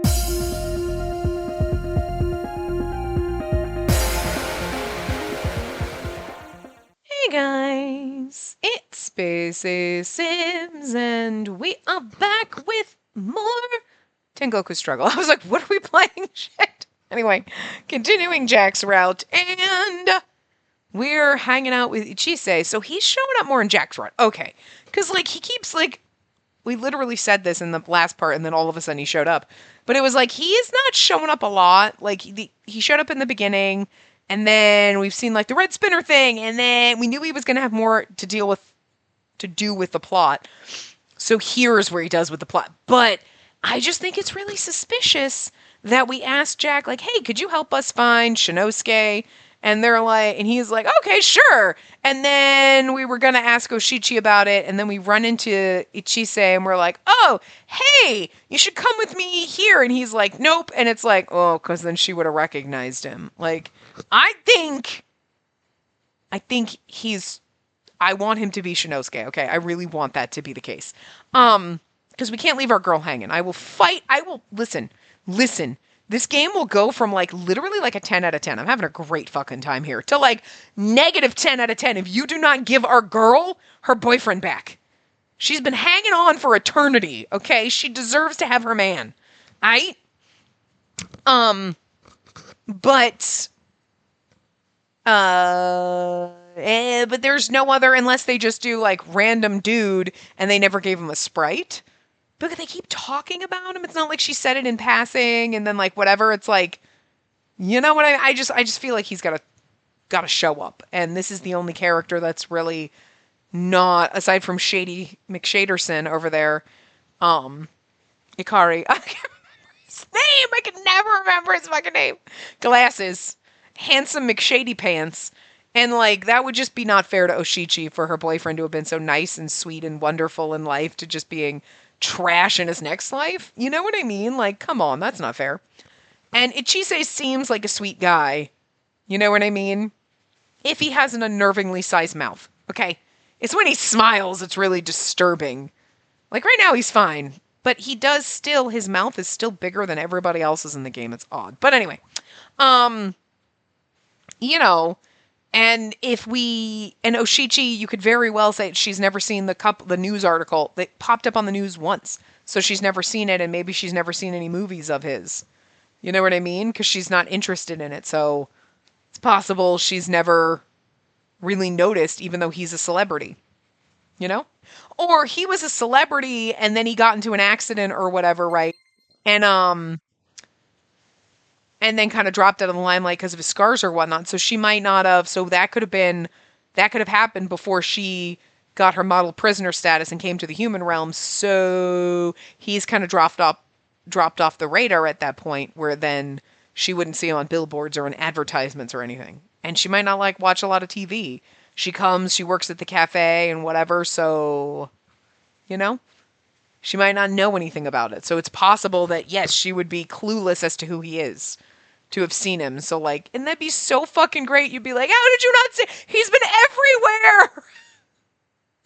Hey guys, it's Spacey Sims, and we are back with more Tengoku Struggle. I was like, what are we playing? Shit. Anyway, continuing Jack's route, and we're hanging out with Ichise, so he's showing up more in Jack's route. Okay, because, like, he keeps, like, we literally said this in the last part, and then all of a sudden he showed up. But it was like, he is not showing up a lot. Like, he showed up in the beginning, and then we've seen, like, the red spinner thing, and then we knew he was going to have more to deal with, to do with the plot. So here's where he does with the plot. But I just think it's really suspicious that we asked Jack, like, hey, could you help us find Shinosuke? And they're like, and he's like, okay, sure. And then we were going to ask Oshichi about it. And then we run into Ichise and we're like, oh, hey, you should come with me here. And he's like, nope. And it's like, oh, because then she would have recognized him. Like, I think I want him to be Shinosuke, okay? I really want that to be the case. Because we can't leave our girl hanging. I will fight. Listen. This game will go from, like, literally, like, a 10 out of 10. I'm having a great fucking time here. To, like, negative 10 out of 10 if you do not give our girl her boyfriend back. She's been hanging on for eternity, okay? She deserves to have her man. But there's no other, unless they just do, like, random dude and they never gave him a sprite. But they keep talking about him. It's not like she said it in passing and then, like, whatever. It's like, you know what? I just feel like he's gotta show up. And this is the only character that's really not, aside from Shady McShaderson over there, Ikari. I can't remember his name. I can never remember his fucking name. Glasses. Handsome McShady Pants. And, like, that would just be not fair to Oshichi for her boyfriend to have been so nice and sweet and wonderful in life to just being trash in his next life. You know what I mean? Like, come on, that's not fair. And Ichise seems like a sweet guy. You know what I mean? If he has an unnervingly sized mouth. Okay? It's when he smiles it's really disturbing. Like, right now he's fine. But he does still, his mouth is still bigger than everybody else's in the game. It's odd. But anyway. You know, and Oshichi, you could very well say she's never seen the news article that popped up on the news once. So she's never seen it, and maybe she's never seen any movies of his. You know what I mean? Because she's not interested in it. So it's possible she's never really noticed, even though he's a celebrity. You know? Or he was a celebrity, and then he got into an accident or whatever, right? And then kind of dropped out of the limelight because of his scars or whatnot. So she might not have. So that could have happened before she got her model prisoner status and came to the human realm. So he's kind of dropped off the radar at that point, where then she wouldn't see him on billboards or in advertisements or anything. And she might not like watch a lot of TV. She works at the cafe and whatever. So, you know, she might not know anything about it. So it's possible that, yes, she would be clueless as to who he is, to have seen him. So, like, and that'd be so fucking great. You'd be like, how did you not see? He's been everywhere!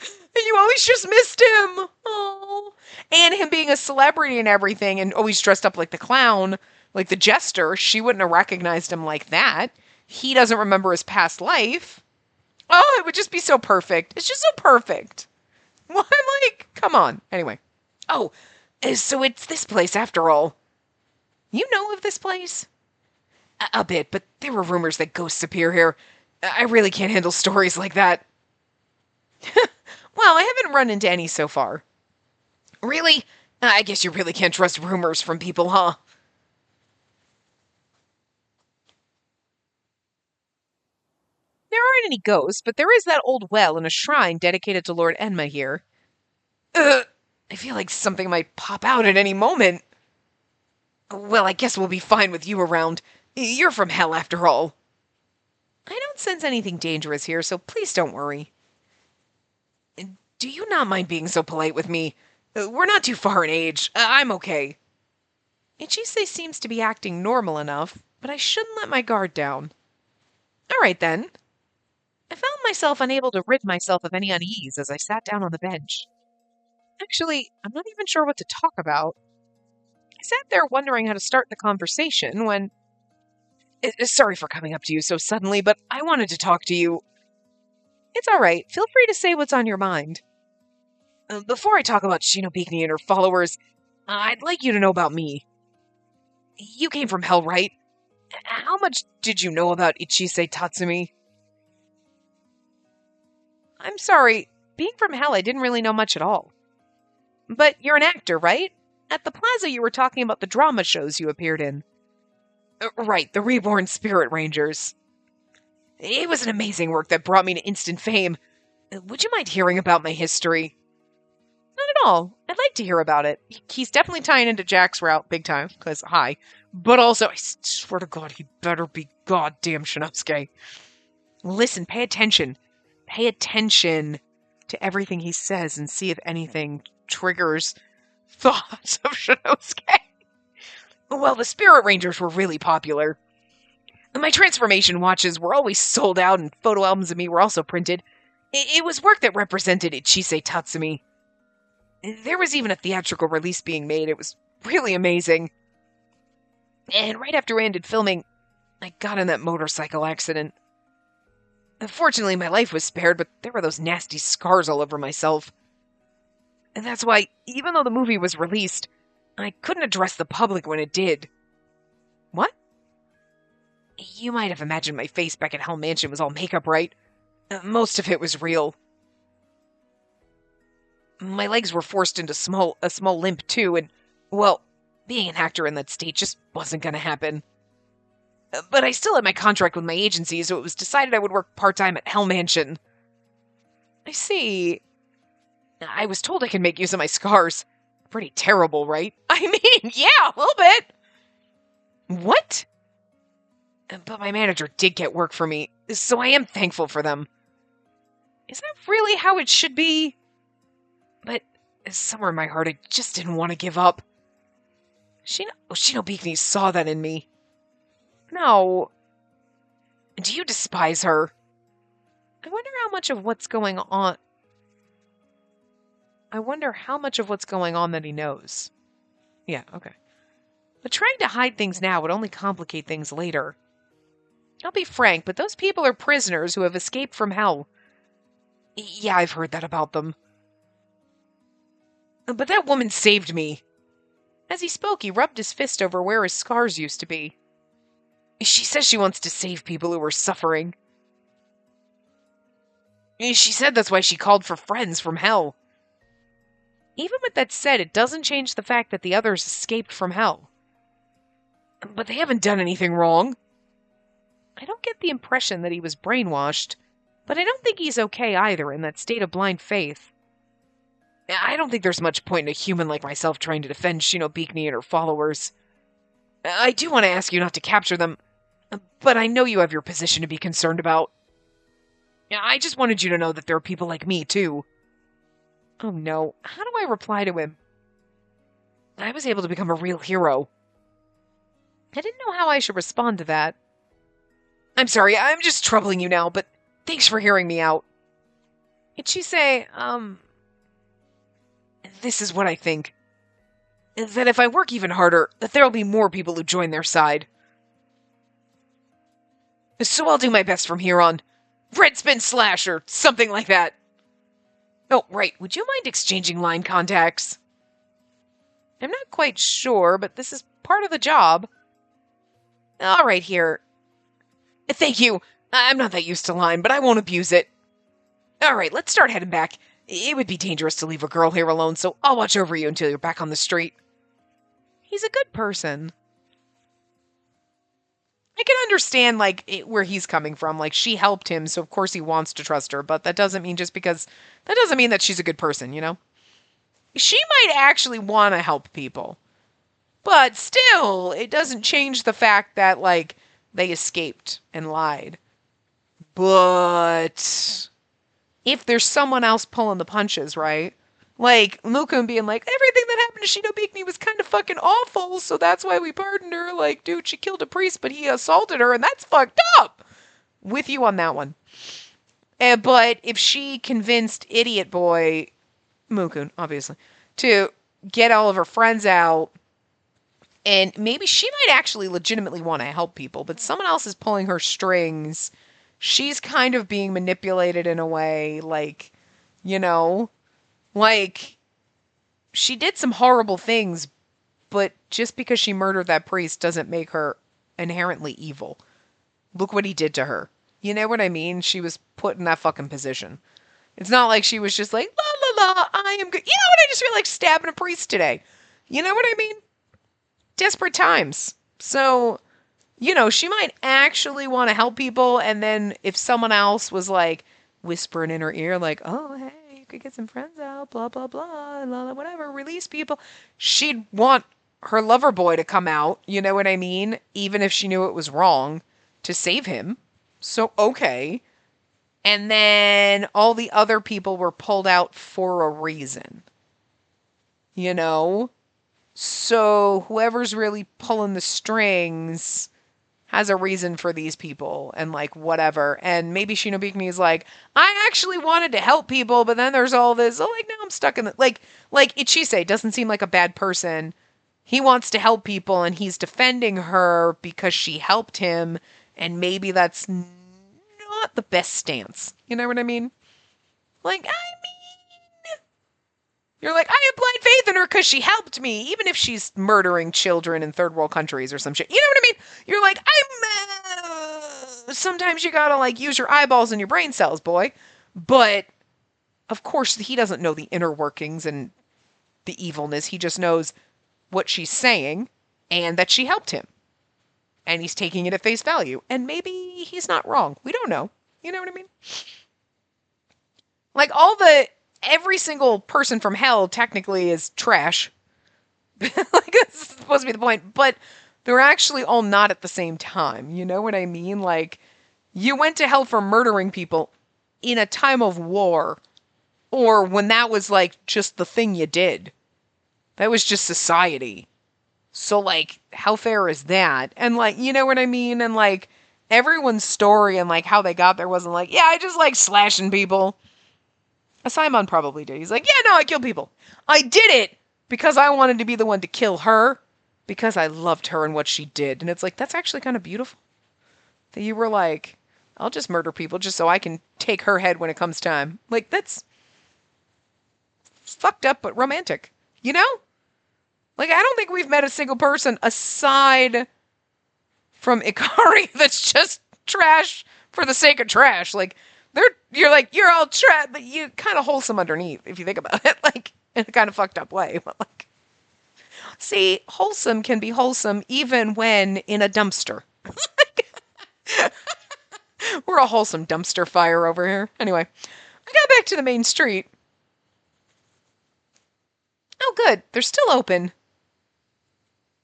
And you always just missed him. Oh. And him being a celebrity and everything, and always dressed up like the clown, like the jester, she wouldn't have recognized him like that. He doesn't remember his past life. Oh, it would just be so perfect. It's just so perfect. Well, I'm like, come on. Anyway. Oh, so it's this place after all. You know of this place? A bit, but there were rumors that ghosts appear here. I really can't handle stories like that. Well, I haven't run into any so far. Really? I guess you really can't trust rumors from people, huh? There aren't any ghosts, but there is that old well and a shrine dedicated to Lord Enma here. Ugh, I feel like something might pop out at any moment. Well, I guess we'll be fine with you around. You're from hell after all. I don't sense anything dangerous here, so please don't worry. Do you not mind being so polite with me? We're not too far in age. I'm okay. Ichise seems to be acting normal enough, but I shouldn't let my guard down. All right, then. I found myself unable to rid myself of any unease as I sat down on the bench. Actually, I'm not even sure what to talk about. I sat there wondering how to start the conversation when. Sorry for coming up to you so suddenly, but I wanted to talk to you. It's all right. Feel free to say what's on your mind. Before I talk about Shinobikuni and her followers, I'd like you to know about me. You came from hell, right? How much did you know about Ichise Tatsumi? I'm sorry. Being from hell, I didn't really know much at all. But you're an actor, right? At the plaza, you were talking about the drama shows you appeared in. Right, the Reborn Spirit Rangers. It was an amazing work that brought me to instant fame. Would you mind hearing about my history? Not at all. I'd like to hear about it. He's definitely tying into Jack's route big time, because, hi. But also, I swear to God, he better be goddamn Shinosuke. Listen, pay attention. Pay attention to everything he says and see if anything triggers thoughts of Shinosuke. Well, the Spirit Rangers were really popular. My transformation watches were always sold out, and photo albums of me were also printed. It was work that represented Ichise Tatsumi. There was even a theatrical release being made. It was really amazing. And right after I ended filming, I got in that motorcycle accident. Fortunately, my life was spared, but there were those nasty scars all over myself. And that's why, even though the movie was released, I couldn't address the public when it did. What? You might have imagined my face back at Hell Mansion was all makeup, right? Most of it was real. My legs were forced into a small limp, too, and, well, being an actor in that state just wasn't gonna happen. But I still had my contract with my agency, so it was decided I would work part-time at Hell Mansion. I see. I was told I could make use of my scars. Pretty terrible, right? I mean, yeah, a little bit. What? But my manager did get work for me, so I am thankful for them. Is that really how it should be? But somewhere in my heart, I just didn't want to give up. Shinobikuni saw that in me. No. Do you despise her? I wonder how much of what's going on... that he knows. Yeah, okay. But trying to hide things now would only complicate things later. I'll be frank, but those people are prisoners who have escaped from hell. Yeah, I've heard that about them. But that woman saved me. As he spoke, he rubbed his fist over where his scars used to be. She says she wants to save people who are suffering. She said that's why she called for friends from hell. Even with that said, it doesn't change the fact that the others escaped from hell. But they haven't done anything wrong. I don't get the impression that he was brainwashed, but I don't think he's okay either in that state of blind faith. I don't think there's much point in a human like myself trying to defend Shinobikuni and her followers. I do want to ask you not to capture them, but I know you have your position to be concerned about. I just wanted you to know that there are people like me, too. Oh no, how do I reply to him? I was able to become a real hero. I didn't know how I should respond to that. I'm sorry, I'm just troubling you now, but thanks for hearing me out. Did she say, this is what I think. That if I work even harder, that there'll be more people who join their side. So I'll do my best from here on. Red spin slash or something like that. Oh, right, would you mind exchanging line contacts? I'm not quite sure, but this is part of the job. All right, here. Thank you. I'm not that used to line, but I won't abuse it. All right, let's start heading back. It would be dangerous to leave a girl here alone, so I'll watch over you until you're back on the street. He's a good person. I can understand, like, where he's coming from. Like, she helped him, so of course he wants to trust her, but that doesn't mean that she's a good person, you know? She might actually want to help people. But still, it doesn't change the fact that, like, they escaped and lied. But if there's someone else pulling the punches, right? Like, Mukun being like, everything that happened to Shinobikuni was kind of fucking awful, so that's why we pardoned her. Like, dude, she killed a priest, but he assaulted her, and that's fucked up! With you on that one. But if she convinced Idiot Boy, Mukun, obviously, to get all of her friends out And maybe she might actually legitimately want to help people, but someone else is pulling her strings. She's kind of being manipulated in a way, like, you know, like she did some horrible things, but just because she murdered that priest doesn't make her inherently evil. Look what he did to her. You know what I mean? She was put in that fucking position. It's not like she was just like, la la la, I am good. You know what? I just feel like stabbing a priest today. You know what I mean? Desperate times. So, she might actually want to help people. And then if someone else was like whispering in her ear, like, oh, hey, you could get some friends out, blah, blah, blah, blah, whatever, release people, she'd want her lover boy to come out. You know what I mean? Even if she knew it was wrong, to save him. So, okay. And then all the other people were pulled out for a reason. You know? So whoever's really pulling the strings has a reason for these people and like whatever. And maybe Shinobikuni is like, I actually wanted to help people, but then there's all this, oh, like now I'm stuck in the like Ichise doesn't seem like a bad person. He wants to help people and he's defending her because she helped him, and maybe that's not the best stance. You know what I mean? Like, you're like, I have blind faith in her because she helped me, even if she's murdering children in third world countries or some shit. You know what I mean? You're like, sometimes you gotta like use your eyeballs and your brain cells, boy. But of course, he doesn't know the inner workings and the evilness. He just knows what she's saying and that she helped him. And he's taking it at face value. And maybe he's not wrong. We don't know. You know what I mean? Like every single person from hell technically is trash. Like, that's supposed to be the point. But they're actually all not at the same time. You know what I mean? Like, you went to hell for murdering people in a time of war. Or when that was, like, just the thing you did. That was just society. So, like, how fair is that? And, like, you know what I mean? And, like, everyone's story and, like, how they got there wasn't like, yeah, I just like slashing people. Simon probably did. He's like, yeah, no, I killed people. I did it because I wanted to be the one to kill her because I loved her and what she did. And it's like, that's actually kind of beautiful. That you were like, I'll just murder people just so I can take her head when it comes time. Like, that's fucked up but romantic. You know? Like, I don't think we've met a single person aside from Ikari that's just trash for the sake of trash. Like, you're like, you're all trash, but you kind of wholesome underneath, if you think about it, like, in a kind of fucked up way. But, like, see, wholesome can be wholesome even when in a dumpster. We're a wholesome dumpster fire over here. Anyway, I got back to the main street. Oh, good. They're still open.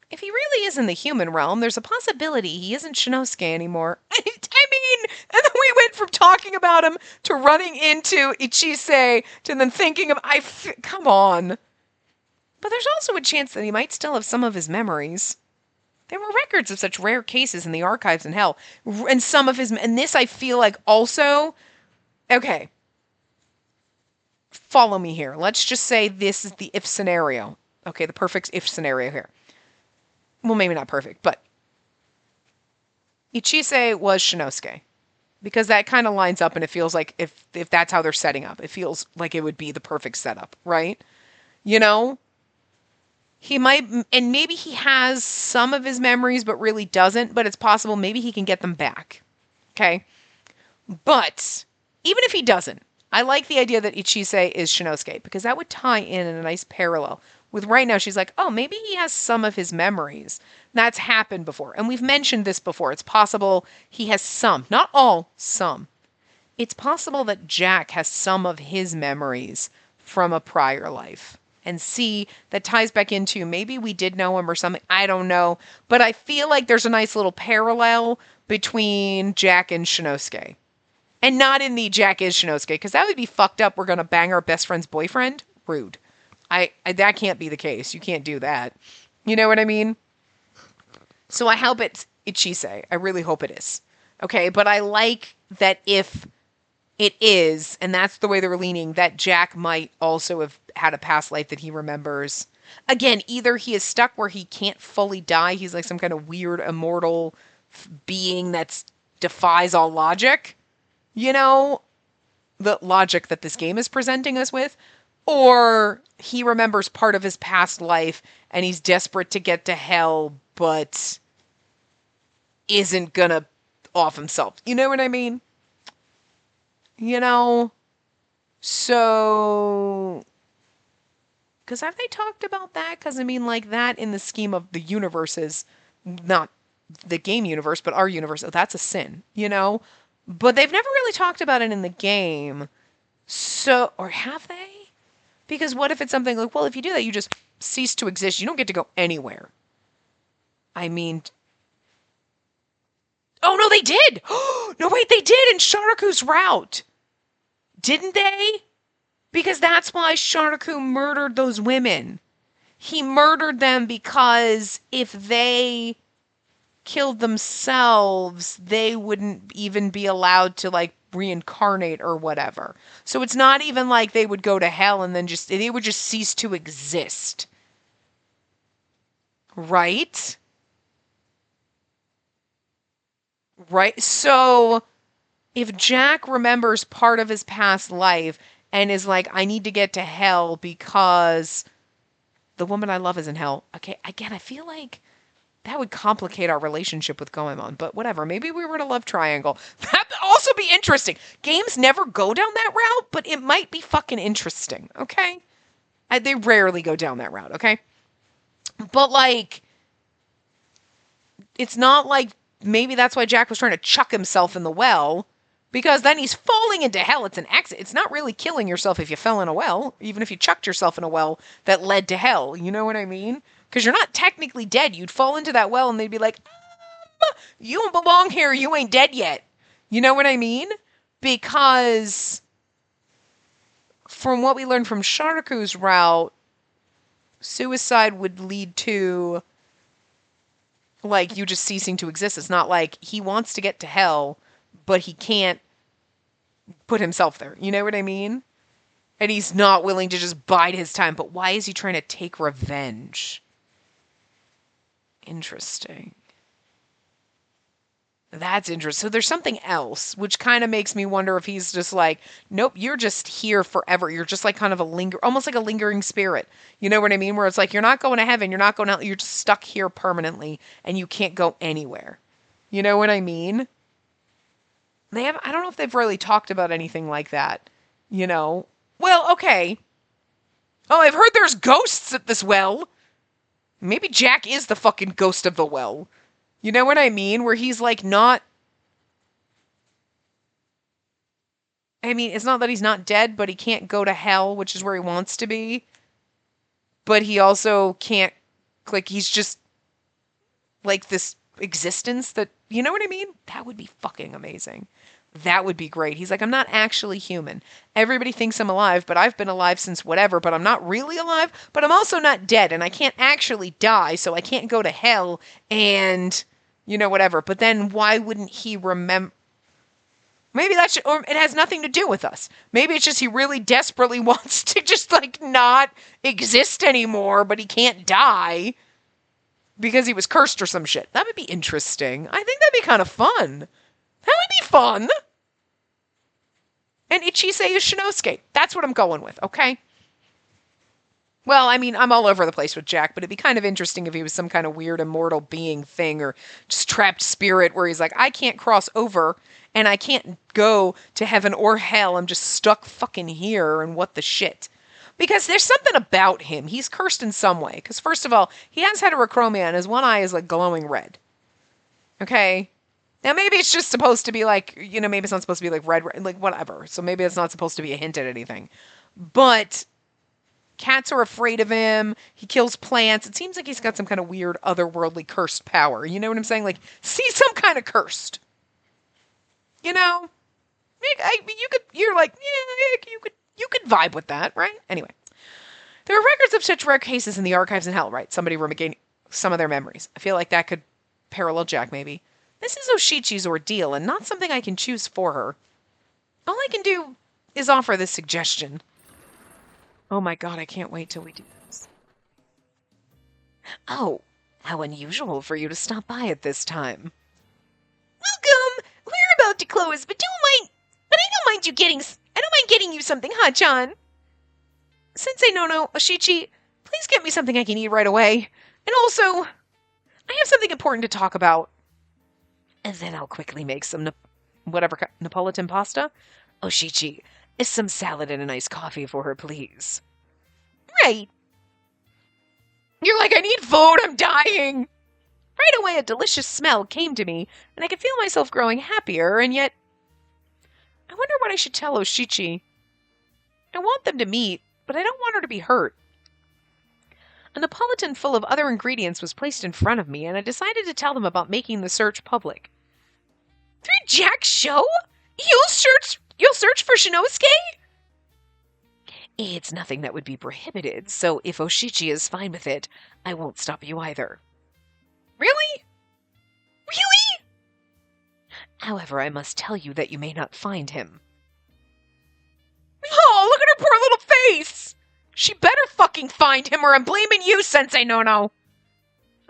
If he really is in the human realm, there's a possibility he isn't Shinosuke anymore. I mean, and then we went from talking about him to running into Ichise to then thinking of, come on. But there's also a chance that he might still have some of his memories. There were records of such rare cases in the archives in hell. And some of his, and this I feel like also, okay. Follow me here. Let's just say this is the if scenario. Okay, the perfect if scenario here. Well, maybe not perfect, but Ichise was Shinosuke. Because that kind of lines up and it feels like if that's how they're setting up, it feels like it would be the perfect setup, right? You know? He might, and maybe he has some of his memories but really doesn't, but it's possible maybe he can get them back. Okay? But even if he doesn't, I like the idea that Ichise is Shinosuke because that would tie in a nice parallel. With right now, she's like, oh, maybe he has some of his memories. That's happened before. And we've mentioned this before. It's possible he has some. Not all, some. It's possible that Jack has some of his memories from a prior life. And see, that ties back into maybe we did know him or something. I don't know. But I feel like there's a nice little parallel between Jack and Shinosuke. And not in the Jack is Shinosuke, because that would be fucked up. We're going to bang our best friend's boyfriend? Rude. I that can't be the case. You can't do that. You know what I mean? So I hope it's Ichise. I really hope it is. Okay, but I like that if it is, and that's the way they're leaning, that Jack might also have had a past life that he remembers. Again, either he is stuck where he can't fully die, he's like some kind of weird immortal being that defies all logic, you know, the logic that this game is presenting us with, or he remembers part of his past life and he's desperate to get to hell, but isn't gonna off himself. You know what I mean? You know? So, because have they talked about that? Because I mean, like that in the scheme of the universes, not the game universe, but our universe, oh, that's a sin, you know? But they've never really talked about it in the game. So, or have they? Because what if it's something like, well, if you do that, you just cease to exist. You don't get to go anywhere. I mean, oh no, they did. No, wait, they did in Sharku's route. Didn't they? Because that's why Sharku murdered those women. He murdered them because if they killed themselves, they wouldn't even be allowed to like reincarnate or whatever. So it's not even like they would go to hell and then they would just cease to exist. Right? Right? So if Jack remembers part of his past life and is like, I need to get to hell because the woman I love is in hell. Okay, again, I feel like that would complicate our relationship with Goemon, but whatever. Maybe we were in a love triangle. That'd also be interesting. Games never go down that route, but it might be fucking interesting, okay? They rarely go down that route, okay? But, like, it's not like maybe that's why Jack was trying to chuck himself in the well, because then he's falling into hell. It's an exit. It's not really killing yourself if you fell in a well, even if you chucked yourself in a well that led to hell. You know what I mean? Because you're not technically dead. You'd fall into that well and they'd be like, you don't belong here. You ain't dead yet. You know what I mean? Because from what we learned from Sharku's route, suicide would lead to like you just ceasing to exist. It's not like he wants to get to hell, but he can't put himself there. You know what I mean? And he's not willing to just bide his time. But why is he trying to take revenge? Interesting. That's interesting. So there's something else, which kind of makes me wonder if he's just like, nope, you're just here forever. You're just like kind of almost like a lingering spirit. You know what I mean? Where it's like, you're not going to heaven. You're not going out. You're just stuck here permanently and you can't go anywhere. You know what I mean? I don't know if they've really talked about anything like that, you know? Well, okay. Oh, I've heard there's ghosts at this well. Maybe Jack is the fucking ghost of the well. You know what I mean? Where he's like not... I mean, it's not that he's not dead, but he can't go to hell, which is where he wants to be. But he also can't... Like, he's just... Like, this existence that... You know what I mean? That would be fucking amazing. That would be great. He's like, I'm not actually human. Everybody thinks I'm alive, but I've been alive since whatever, but I'm not really alive, but I'm also not dead, and I can't actually die, so I can't go to hell, and, you know, whatever. But then why wouldn't he remember? Maybe that's, or it has nothing to do with us. Maybe it's just he really desperately wants to just, like, not exist anymore, but he can't die because he was cursed or some shit. That would be interesting. I think that'd be kind of fun. That would be fun. And Ichise is Shinosuke. That's what I'm going with, okay? Well, I mean, I'm all over the place with Jack, but it'd be kind of interesting if he was some kind of weird immortal being thing or just trapped spirit where he's like, I can't cross over and I can't go to heaven or hell. I'm just stuck fucking here and what the shit. Because there's something about him. He's cursed in some way. Because first of all, he has heterochromia and his one eye is like glowing red. Okay? Now, maybe it's just supposed to be like, you know, maybe it's not supposed to be like red, like whatever. So maybe it's not supposed to be a hint at anything. But cats are afraid of him. He kills plants. It seems like he's got some kind of weird otherworldly cursed power. You know what I'm saying? Like, see some kind of cursed. You know? You're like, yeah, you could vibe with that, right? Anyway. There are records of such rare cases in the archives in hell, right? Somebody regaining some of their memories. I feel like that could parallel Jack, maybe. This is Oshichi's ordeal, and not something I can choose for her. All I can do is offer this suggestion. Oh my god, I can't wait till we do this. Oh, how unusual for you to stop by at this time. Welcome! We're about to close, but I don't mind getting you something, Ha-chan. Sensei Nono, Oshichi, please get me something I can eat right away. And also, I have something important to talk about. And then I'll quickly make some Napolitan pasta. Oshichi, is some salad and a nice coffee for her, please. Right. You're like, I need food, I'm dying. Right away, a delicious smell came to me, and I could feel myself growing happier, and yet... I wonder what I should tell Oshichi. I want them to meet, but I don't want her to be hurt. A Napolitan full of other ingredients was placed in front of me, and I decided to tell them about making the search public. Through Jack's show? You'll search for Shinosuke? It's nothing that would be prohibited, so if Oshichi is fine with it, I won't stop you either. Really? Really? However, I must tell you that you may not find him. Oh, look at her poor little face! She better fucking find him or I'm blaming you, Sensei Nono!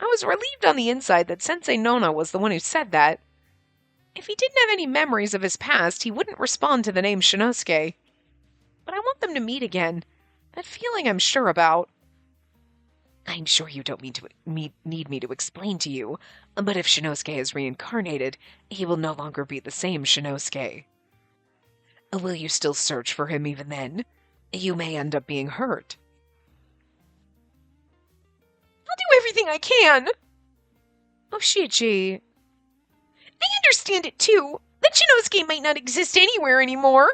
I was relieved on the inside that Sensei Nono was the one who said that. If he didn't have any memories of his past, he wouldn't respond to the name Shinosuke. But I want them to meet again. That feeling I'm sure about. I'm sure you don't need me to explain to you, but if Shinosuke is reincarnated, he will no longer be the same Shinosuke. Will you still search for him even then? You may end up being hurt. I'll do everything I can. Oshichi. I understand it too, that Shinosuke might not exist anywhere anymore.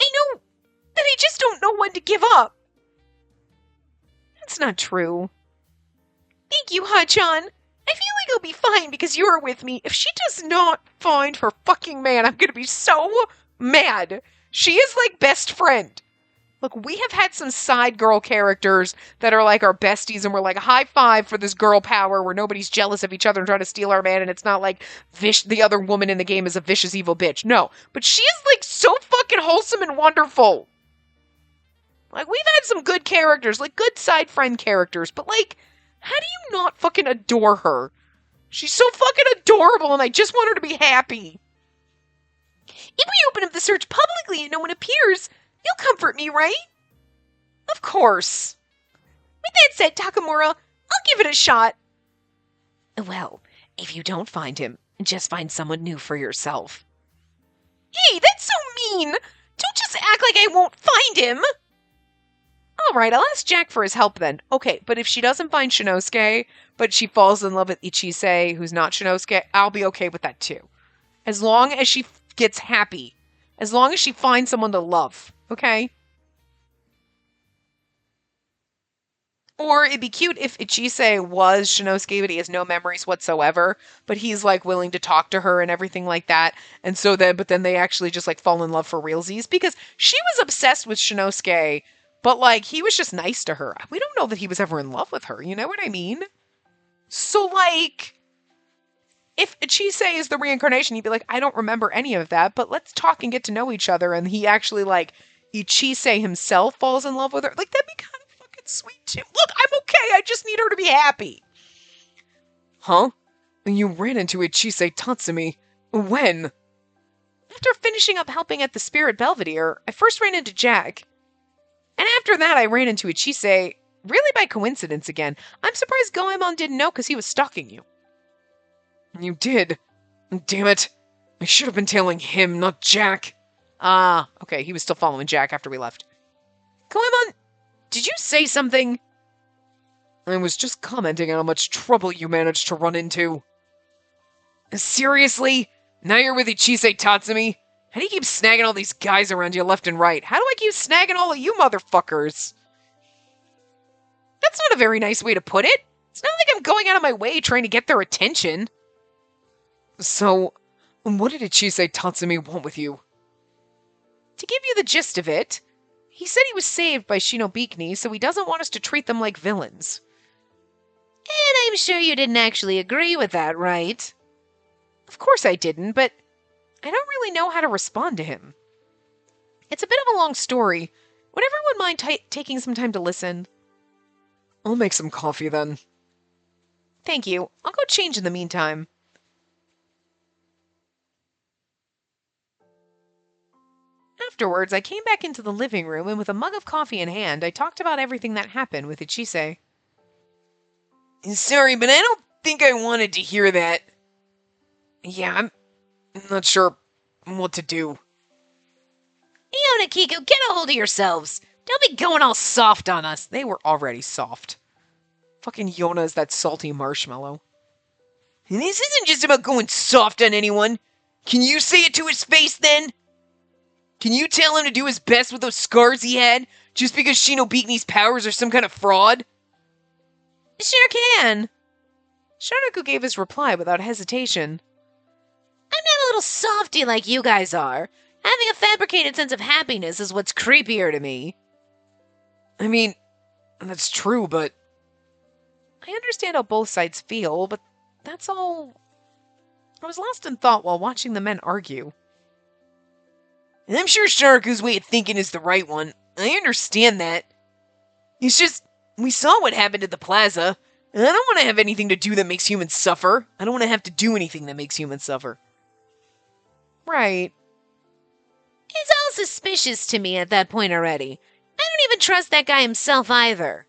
I know that I just don't know when to give up. That's not true. Thank you, Ha-chan. I feel like I'll be fine because you're with me. If she does not find her fucking man, I'm gonna be so mad. She is like best friend. Look, we have had some side girl characters that are like our besties, and we're like high five for this girl power where nobody's jealous of each other and trying to steal our man, and it's not like the other woman in the game is a vicious evil bitch. No, but she is like so fucking wholesome and wonderful. Like, we've had some good characters, like good side friend characters, but like, how do you not fucking adore her? She's so fucking adorable, and I just want her to be happy. If we open up the search publicly and no one appears, you'll comfort me, right? Of course. With that said, Takamura, I'll give it a shot. Well, if you don't find him, just find someone new for yourself. Hey, that's so mean! Don't just act like I won't find him! Alright, I'll ask Jack for his help then. Okay, but if she doesn't find Shinosuke, but she falls in love with Ichise, who's not Shinosuke, I'll be okay with that too. As long as she gets happy. As long as she finds someone to love. Okay? Or it'd be cute if Ichise was Shinosuke, but he has no memories whatsoever, but he's like willing to talk to her and everything like that. And so then they actually just like fall in love for realsies, because she was obsessed with Shinosuke, but like he was just nice to her. We don't know that he was ever in love with her, you know what I mean? So like, if Ichise is the reincarnation, he'd be like, I don't remember any of that, but let's talk and get to know each other. And he actually like, Ichise himself falls in love with her. Like, that'd be kind of fucking sweet too. Look, I'm okay. I just need her to be happy. Huh? You ran into Ichise Tatsumi. When? After finishing up helping at the Spirit Belvedere, I first ran into Jack. And after that, I ran into Ichise, really by coincidence again. I'm surprised Goemon didn't know because he was stalking you. You did. Damn it. I should have been tailing him, not Jack. Ah, okay, he was still following Jack after we left. Goemon, did you say something? I was just commenting on how much trouble you managed to run into. Seriously? Now you're with Ichise Tatsumi? How do you keep snagging all these guys around you left and right? How do I keep snagging all of you motherfuckers? That's not a very nice way to put it. It's not like I'm going out of my way trying to get their attention. So, what did Ichise Tatsumi want with you? To give you the gist of it, he said he was saved by Shinobikini, so he doesn't want us to treat them like villains. And I'm sure you didn't actually agree with that, right? Of course I didn't, but I don't really know how to respond to him. It's a bit of a long story. Would everyone mind taking some time to listen? I'll make some coffee then. Thank you. I'll go change in the meantime. Afterwards, I came back into the living room, and with a mug of coffee in hand, I talked about everything that happened with Ichise. Sorry, but I don't think I wanted to hear that. Yeah, I'm not sure what to do. Iona, Kiku, get a hold of yourselves. Don't be going all soft on us. They were already soft. Fucking Yona is that salty marshmallow. And this isn't just about going soft on anyone. Can you say it to his face, then? Can you tell him to do his best with those scars he had, just because Shinobikini's powers are some kind of fraud? Sure can. Shotoku gave his reply without hesitation. I'm not a little softy like you guys are. Having a fabricated sense of happiness is what's creepier to me. I mean, that's true, but... I understand how both sides feel, but that's all... I was lost in thought while watching the men argue. I'm sure Sharaku's way of thinking is the right one. I understand that. It's just, we saw what happened at the plaza, and I don't want to have anything to do that makes humans suffer. I don't want to have to do anything that makes humans suffer. Right. It's all suspicious to me at that point already. I don't even trust that guy himself either.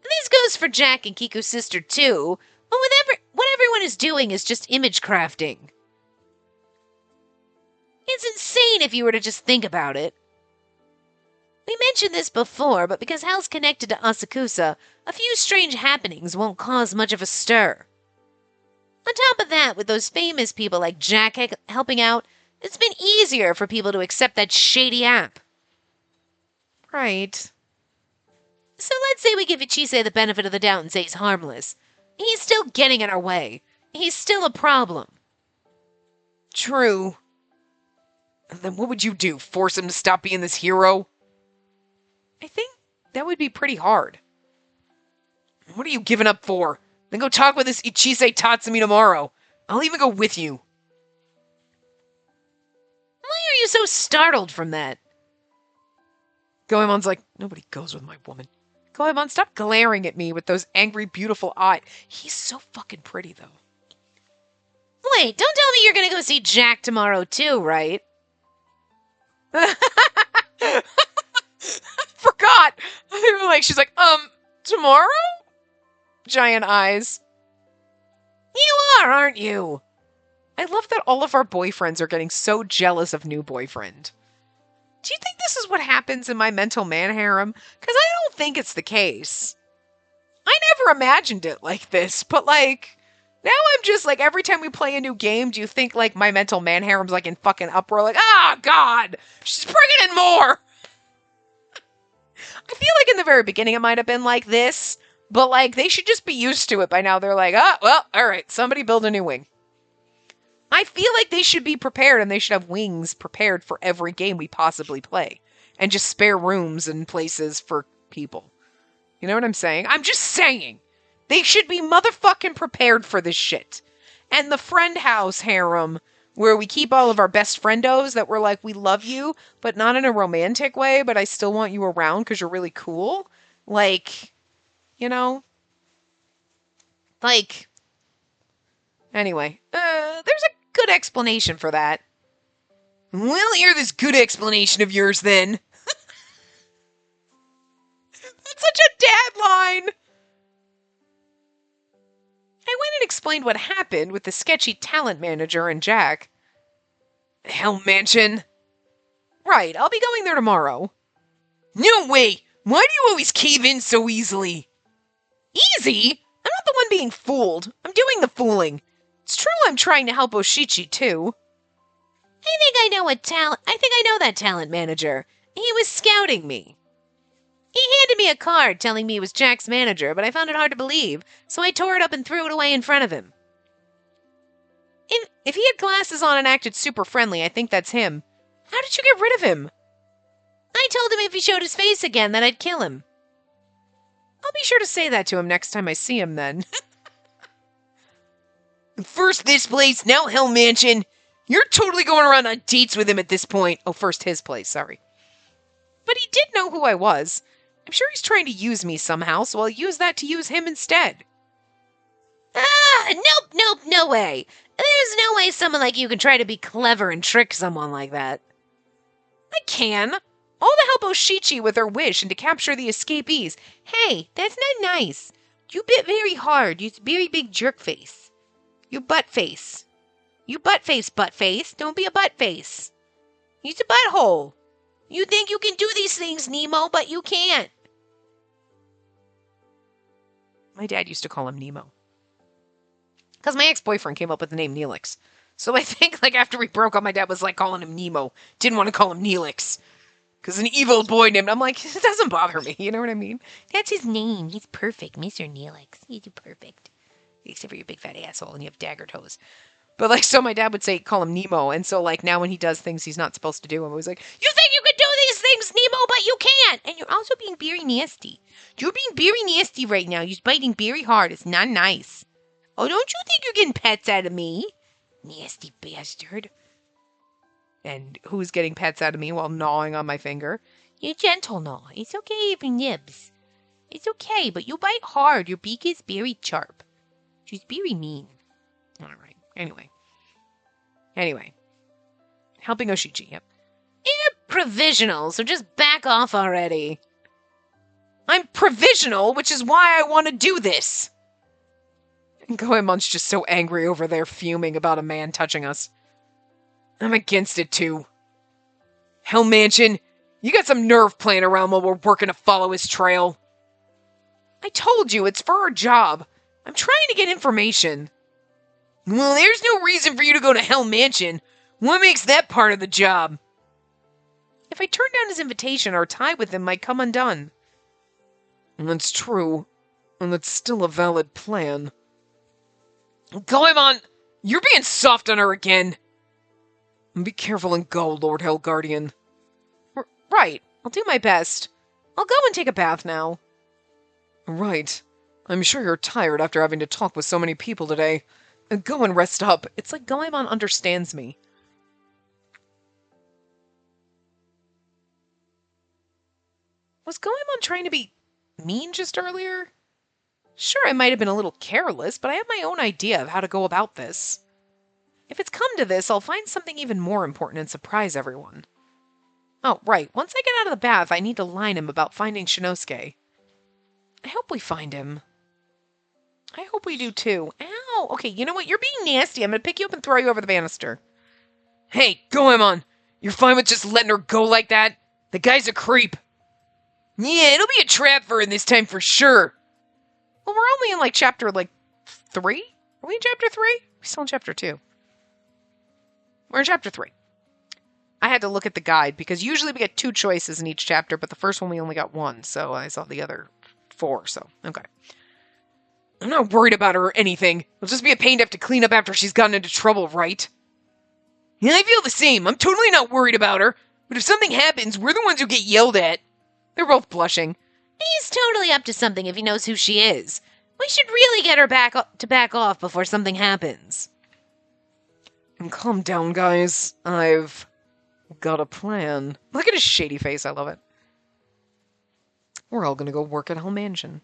This goes for Jack and Kiku's sister too, but what everyone is doing is just image crafting. It's insane if you were to just think about it. We mentioned this before, but because Hell's connected to Asakusa, a few strange happenings won't cause much of a stir. On top of that, with those famous people like Jack helping out, it's been easier for people to accept that shady app. Right. So let's say we give Ichise the benefit of the doubt and say he's harmless. He's still getting in our way. He's still a problem. True. And then what would you do? Force him to stop being this hero? I think that would be pretty hard. What are you giving up for? Then go talk with this Ichise Tatsumi tomorrow. I'll even go with you. Why are you so startled from that? Goemon's like, nobody goes with my woman. Goemon, stop glaring at me with those angry, beautiful eyes. He's so fucking pretty, though. Wait, don't tell me you're gonna go see Jack tomorrow, too, right? Forgot! She's like, tomorrow? Giant eyes. You are, aren't you? I love that all of our boyfriends are getting so jealous of new boyfriend. Do you think this is what happens in my mental man harem? Because I don't think it's the case. I never imagined it like this, but now I'm just every time we play a new game, do you think my mental man harem's in fucking uproar? God, she's bringing in more. I feel in the very beginning it might have been like this, but they should just be used to it by now. They're well, all right, somebody build a new wing. I feel they should be prepared, and they should have wings prepared for every game we possibly play. And just spare rooms and places for people. You know what I'm saying? I'm just saying. They should be motherfucking prepared for this shit. And the friend house harem, where we keep all of our best friendos that we're we love you, but not in a romantic way, but I still want you around because you're really cool. Anyway, there's a good explanation for that. We'll hear this good explanation of yours then. That's such a dad line. I went and explained what happened with the sketchy talent manager and Jack. Hell Mansion? Right, I'll be going there tomorrow. No way! Why do you always cave in so easily? Easy? I'm not the one being fooled. I'm doing the fooling. It's true I'm trying to help Oshichi, too. I think I know that talent manager. He was scouting me. He handed me a card telling me he was Jack's manager, but I found it hard to believe, so I tore it up and threw it away in front of him. If he had glasses on and acted super friendly, I think that's him. How did you get rid of him? I told him if he showed his face again, that I'd kill him. I'll be sure to say that to him next time I see him, then. First this place, now Hell Mansion. You're totally going around on dates with him at this point. Oh, first his place, sorry. But he did know who I was. I'm sure he's trying to use me somehow, so I'll use that to use him instead. Nope, no way. There's no way someone like you can try to be clever and trick someone like that. I can. All to help Oshichi with her wish and to capture the escapees. Hey, that's not nice. You bit very hard. You very big jerk face. You butt face. You butt face. Don't be a butt face. He's a butthole. You think you can do these things, Nemo, but you can't. My dad used to call him Nemo. Because my ex-boyfriend came up with the name Neelix. So I think, like, after we broke up, my dad was, like, calling him Nemo. Didn't want to call him Neelix. Because an evil boy named... I'm like, it doesn't bother me. You know what I mean? That's his name. He's perfect, Mr. Neelix. He's perfect. Except for your big fat asshole and you have dagger toes. But, like, so my dad would say, call him Nemo. And so, like, now when he does things he's not supposed to do, I'm always like, you think you can do these things, Nemo, but you can't. And you're also being very nasty. You're being very nasty right now. You're biting very hard. It's not nice. Oh, don't you think you're getting pets out of me? Nasty bastard. And who's getting pets out of me while gnawing on my finger? You're gentle, gnaw. It's okay if you nibs. It's okay, but you bite hard. Your beak is very sharp. She's very mean. All right. Anyway. Helping Oshichi, yep. You're provisional, so just back off already. I'm provisional, which is why I want to do this. And Goemon's just so angry over there, fuming about a man touching us. I'm against it, too. Hell Mansion, you got some nerve playing around while we're working to follow his trail. I told you, it's for our job. I'm trying to get information. Well, there's no reason for you to go to Hell Mansion. What makes that part of the job? If I turn down his invitation, our tie with him might come undone. That's true. And that's still a valid plan. Goemon, you're being soft on her again. Be careful and go, Lord Hellguardian. Right, I'll do my best. I'll go and take a bath now. Right. I'm sure you're tired after having to talk with so many people today. Go and rest up. It's like Goemon understands me. Was Goemon trying to be mean just earlier? Sure, I might have been a little careless, but I have my own idea of how to go about this. If it's come to this, I'll find something even more important and surprise everyone. Oh, right. Once I get out of the bath, I need to line him about finding Shinosuke. I hope we find him. I hope we do too. Ow! Okay, you know what? You're being nasty. I'm gonna pick you up and throw you over the banister. Hey, Goemon! You're fine with just letting her go like that? The guy's a creep. Yeah, it'll be a trap for her this time for sure. Well, we're only in, like, chapter, 3? Are we in chapter 3? We're still in chapter 2. We're in chapter 3. I had to look at the guide, because usually we get 2 choices in each chapter, but the first one we only got 1, so I saw the other 4, so, okay. I'm not worried about her or anything. It'll just be a pain to have to clean up after she's gotten into trouble, right? Yeah, I feel the same. I'm totally not worried about her, but if something happens, we're the ones who get yelled at. They're both blushing. He's totally up to something if he knows who she is. We should really get her back off before something happens. And calm down, guys. I've got a plan. Look at his shady face. I love it. We're all gonna go work at Hell Mansion.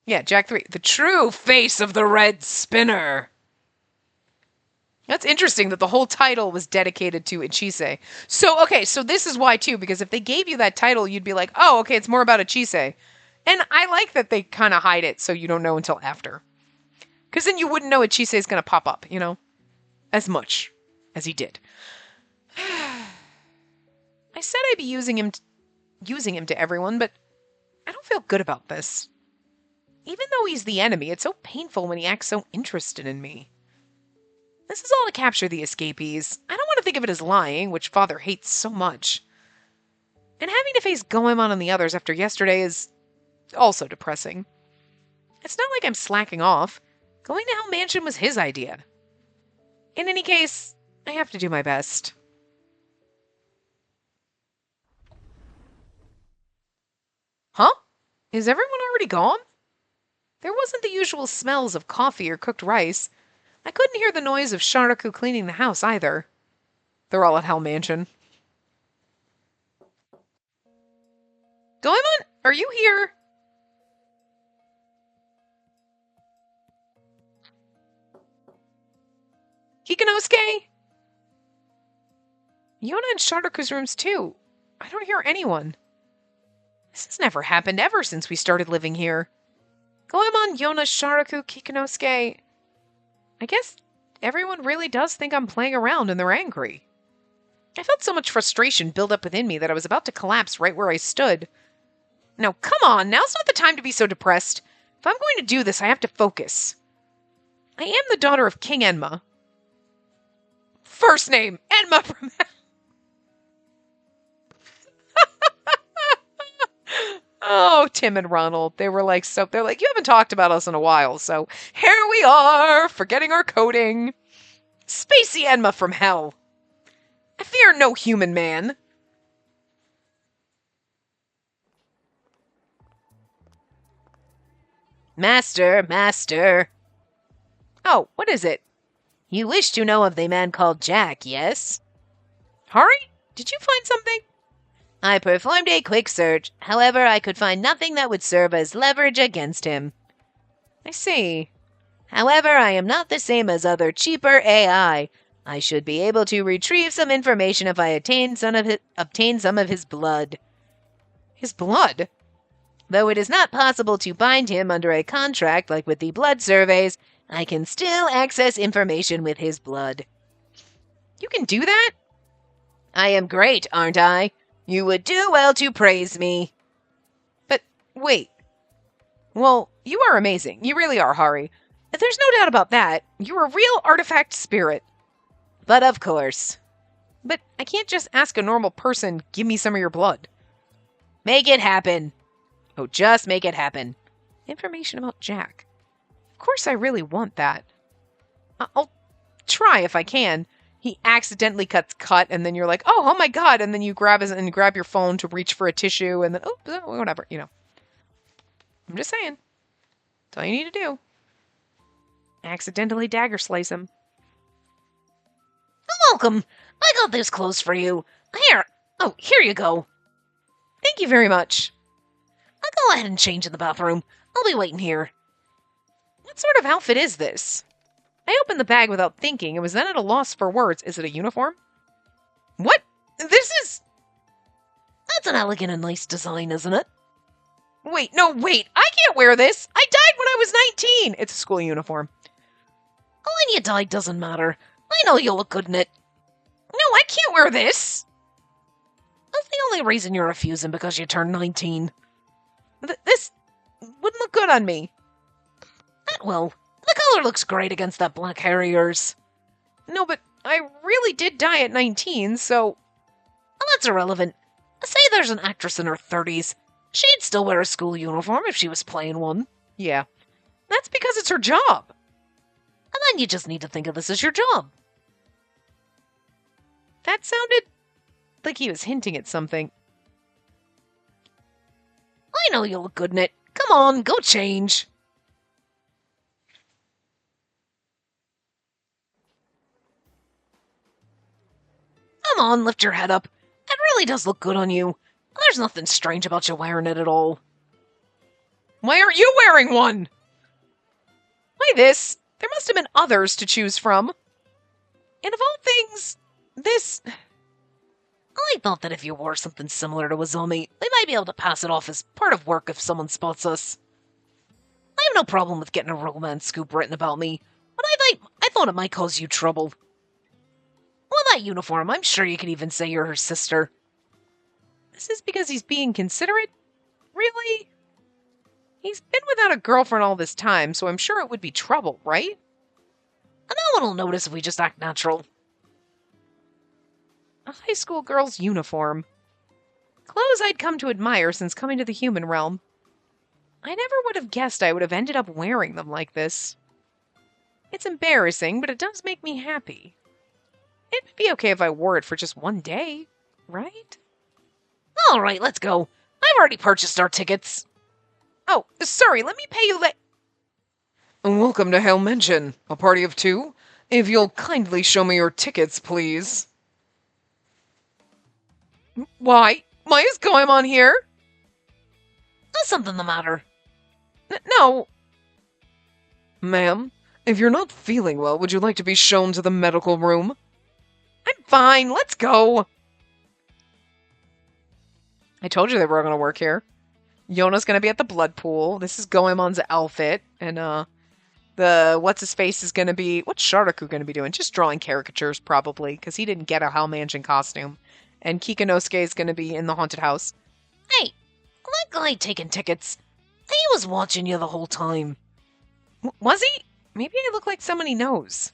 Yeah, Jack 3. The true face of the Red Spinner. That's interesting that the whole title was dedicated to Ichise. So, okay, so this is why, too, because if they gave you that title, you'd be like, oh, okay, it's more about Ichise. And I like that they kind of hide it so you don't know until after. Because then you wouldn't know Ichise is going to pop up, you know? As much as he did. I said I'd be using him to everyone, but I don't feel good about this. Even though he's the enemy, it's so painful when he acts so interested in me. This is all to capture the escapees. I don't want to think of it as lying, which Father hates so much. And having to face Goemon and the others after yesterday is also depressing. It's not like I'm slacking off. Going to Hell Mansion was his idea. In any case, I have to do my best. Huh? Is everyone already gone? There wasn't the usual smells of coffee or cooked rice. I couldn't hear the noise of Sharaku cleaning the house either. They're all at Hell Mansion. Goemon, are you here? Kikanosuke? Yona and Shadaku's rooms too. I don't hear anyone. This has never happened ever since we started living here. Goemon, Yona, Sharaku, Kikanosuke. I guess everyone really does think I'm playing around and they're angry. I felt so much frustration build up within me that I was about to collapse right where I stood. Now, come on, now's not the time to be so depressed. If I'm going to do this, I have to focus. I am the daughter of King Enma. First name, Enma from Oh, Tim and Ronald. They're like, you haven't talked about us in a while, so here we are, forgetting our coding. Spacey Enma from hell. I fear no human man. Master, master. Oh, what is it? You wish to know of the man called Jack, yes? Hari, did you find something? I performed a quick search. However, I could find nothing that would serve as leverage against him. I see. However, I am not the same as other cheaper AI. I should be able to retrieve some information if I obtain some of his blood. His blood? Though it is not possible to bind him under a contract like with the blood surveys, I can still access information with his blood. You can do that? I am great, aren't I? You would do well to praise me. But, wait. Well, you are amazing. You really are, Hari. There's no doubt about that. You're a real artifact spirit. But of course. But I can't just ask a normal person, give me some of your blood. Make it happen. Oh, just make it happen. Information about Jack. Of course I really want that. I'll try if I can. He accidentally cut, and then you're like, oh my god, and then you grab your phone to reach for a tissue, and then, whatever, you know. I'm just saying. That's all you need to do. Accidentally dagger slice him. Welcome. I got this clothes for you. Here you go. Thank you very much. I'll go ahead and change in the bathroom. I'll be waiting here. What sort of outfit is this? I opened the bag without thinking and was then at a loss for words. Is it a uniform? What? This is... That's an elegant and nice design, isn't it? Wait. I can't wear this. I died when I was 19. It's a school uniform. When you die doesn't matter. I know you'll look good in it. No, I can't wear this. That's the only reason you're refusing, because you turned 19. This wouldn't look good on me. That will. The color looks great against that black hair of yours. No, but I really did die at 19, so... Well, that's irrelevant. Say there's an actress in her 30s. She'd still wear a school uniform if she was playing one. Yeah. That's because it's her job. And then you just need to think of this as your job. That sounded like he was hinting at something. I know you'll look good in it. Come on, go change. Come on, lift your head up. It really does look good on you. There's nothing strange about you wearing it at all. Why aren't you wearing one? Why this? There must have been others to choose from. And of all things, this... I thought that if you wore something similar to Azumi, we might be able to pass it off as part of work if someone spots us. I have no problem with getting a romance scoop written about me, but I thought it might cause you trouble. Well, that uniform, I'm sure you could even say you're her sister. This is because he's being considerate? Really? He's been without a girlfriend all this time, so I'm sure it would be trouble, right? And no one will notice if we just act natural. A high school girl's uniform. Clothes I'd come to admire since coming to the human realm. I never would have guessed I would have ended up wearing them like this. It's embarrassing, but it does make me happy. It'd be okay if I wore it for just one day, right? Alright, let's go. I've already purchased our tickets. Oh, sorry, let me pay you Welcome to Hail Mansion, a party of two. If you'll kindly show me your tickets, please. Why is Goemon here? Is something the matter? No. Ma'am, if you're not feeling well, would you like to be shown to the medical room? I'm fine, let's go. I told you they were going to work here. Yona's going to be at the blood pool. This is Goemon's outfit. And, the what's-his-face is going to be... What's Shardaku going to be doing? Just drawing caricatures, probably, because he didn't get a Hell Mansion costume. And Kikanosuke is going to be in the haunted house. Hey, that guy taking tickets. He was watching you the whole time. Was he? Maybe I look like someone he knows.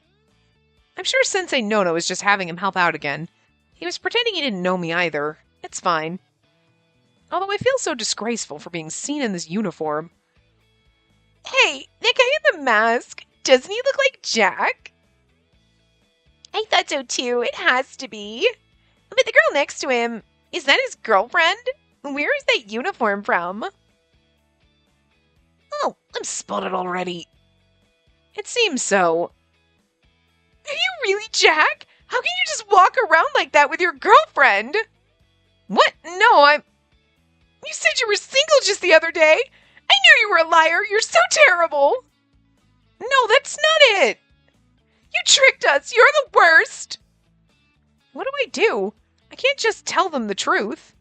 I'm sure Sensei Nono is just having him help out again. He was pretending he didn't know me either. It's fine. Although I feel so disgraceful for being seen in this uniform. Hey, that guy in the mask, doesn't he look like Jack? I thought so too, it has to be. But the girl next to him, is that his girlfriend? Where is that uniform from? Oh, I'm spotted already. It seems so. Are you really Jack? How can you just walk around like that with your girlfriend? What? No, You said you were single just the other day. I knew you were a liar. You're so terrible. No, that's not it. You tricked us. You're the worst. What do I do? I can't just tell them the truth.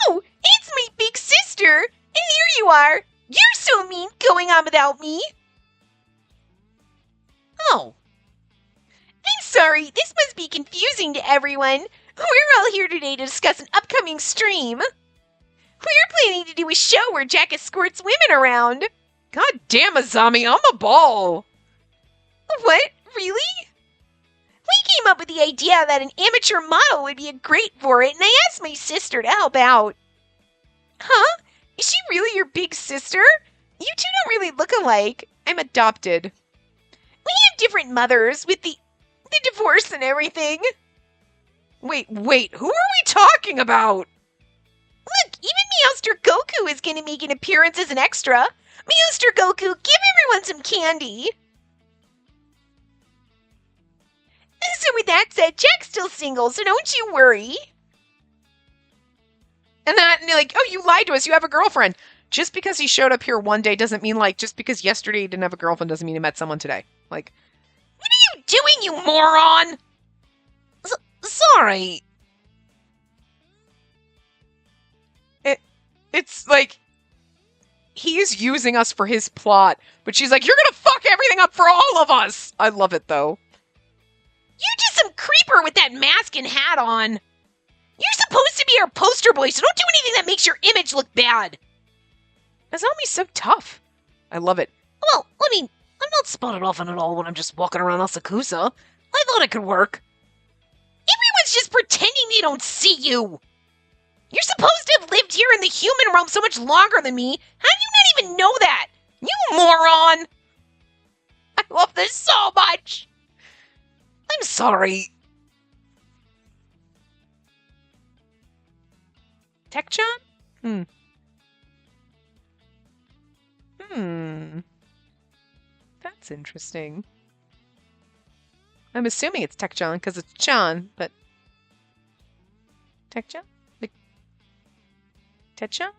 Oh, it's my big sister. And here you are. You're so mean going on without me. Oh. I'm sorry. This must be confusing to everyone. We're all here today to discuss an upcoming stream. We're planning to do a show where Jack escorts women around. God damn, Azami, I'm a ball. What? Really? We came up with the idea that an amateur model would be great for it, and I asked my sister to help out. Huh? Is she really your big sister? You two don't really look alike. I'm adopted. We have different mothers with the divorce and everything. Wait, who are we talking about? Look, even Meowster Goku is going to make an appearance as an extra. Meowster Goku, give everyone some candy. So with that said, Jack's still single, so don't you worry. And you're like, oh, you lied to us, you have a girlfriend. Just because he showed up here one day doesn't mean, just because yesterday he didn't have a girlfriend doesn't mean he met someone today. What are you doing, you moron? Sorry. It's like, he's using us for his plot, but she's like, you're gonna fuck everything up for all of us! I love it, though. You're just some creeper with that mask and hat on. You're supposed to be our poster boy, so don't do anything that makes your image look bad. Azami's so tough. I love it. Well, I mean, I'm not spotted often at all when I'm just walking around Asakusa. I thought it could work. Everyone's just pretending they don't see you. You're supposed to have lived here in the human realm so much longer than me. How do you not even know that? You moron! I love this so much. I'm sorry. Tech-chan? That's interesting. I'm assuming it's Tech-chan because it's Chan, but... Tech-chan? Tech-chan?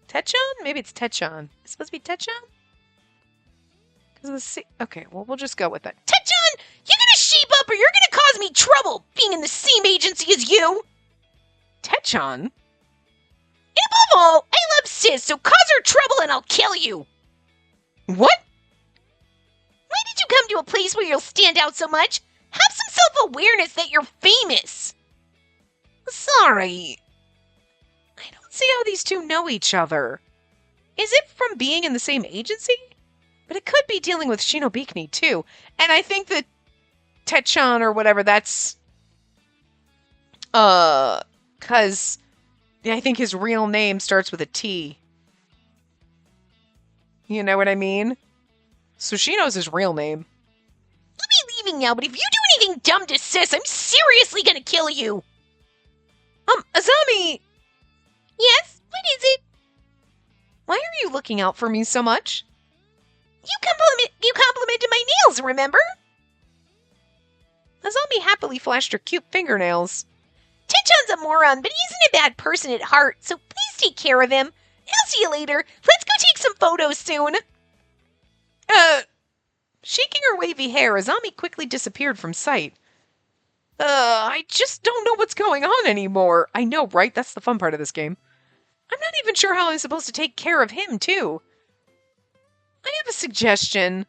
Tech-chan? Maybe it's Tech-chan. It's supposed to be Tech-chan? Okay, well, we'll just go with that. Tech-chan, you're gonna shape up or you're gonna cause me trouble being in the same agency as you. Tech-chan? And above all, I love Sis, so cause her trouble and I'll kill you. What? Why did you come to a place where you'll stand out so much? Have some self-awareness that you're famous. Sorry. I don't see how these two know each other. Is it from being in the same agency? But it could be dealing with Shinobikini, too. And I think that Tech-chan or whatever, that's... Because... I think his real name starts with a T. You know what I mean? So she knows his real name. I'll be leaving now, but if you do anything dumb to Sis, I'm seriously gonna kill you. Azami! Yes? What is it? Why are you looking out for me so much? You complimented my nails, remember? Azami happily flashed her cute fingernails. Tech-chan's a moron, but he isn't a bad person at heart, so please take care of him. I'll see you later. Let's go take some photos soon. Shaking her wavy hair, Azami quickly disappeared from sight. I just don't know what's going on anymore. I know, right? That's the fun part of this game. I'm not even sure how I'm supposed to take care of him, too. I have a suggestion.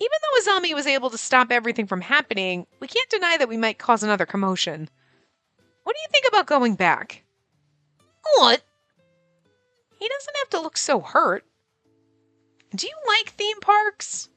Even though Azami was able to stop everything from happening, we can't deny that we might cause another commotion. What do you think about going back? What? He doesn't have to look so hurt. Do you like theme parks?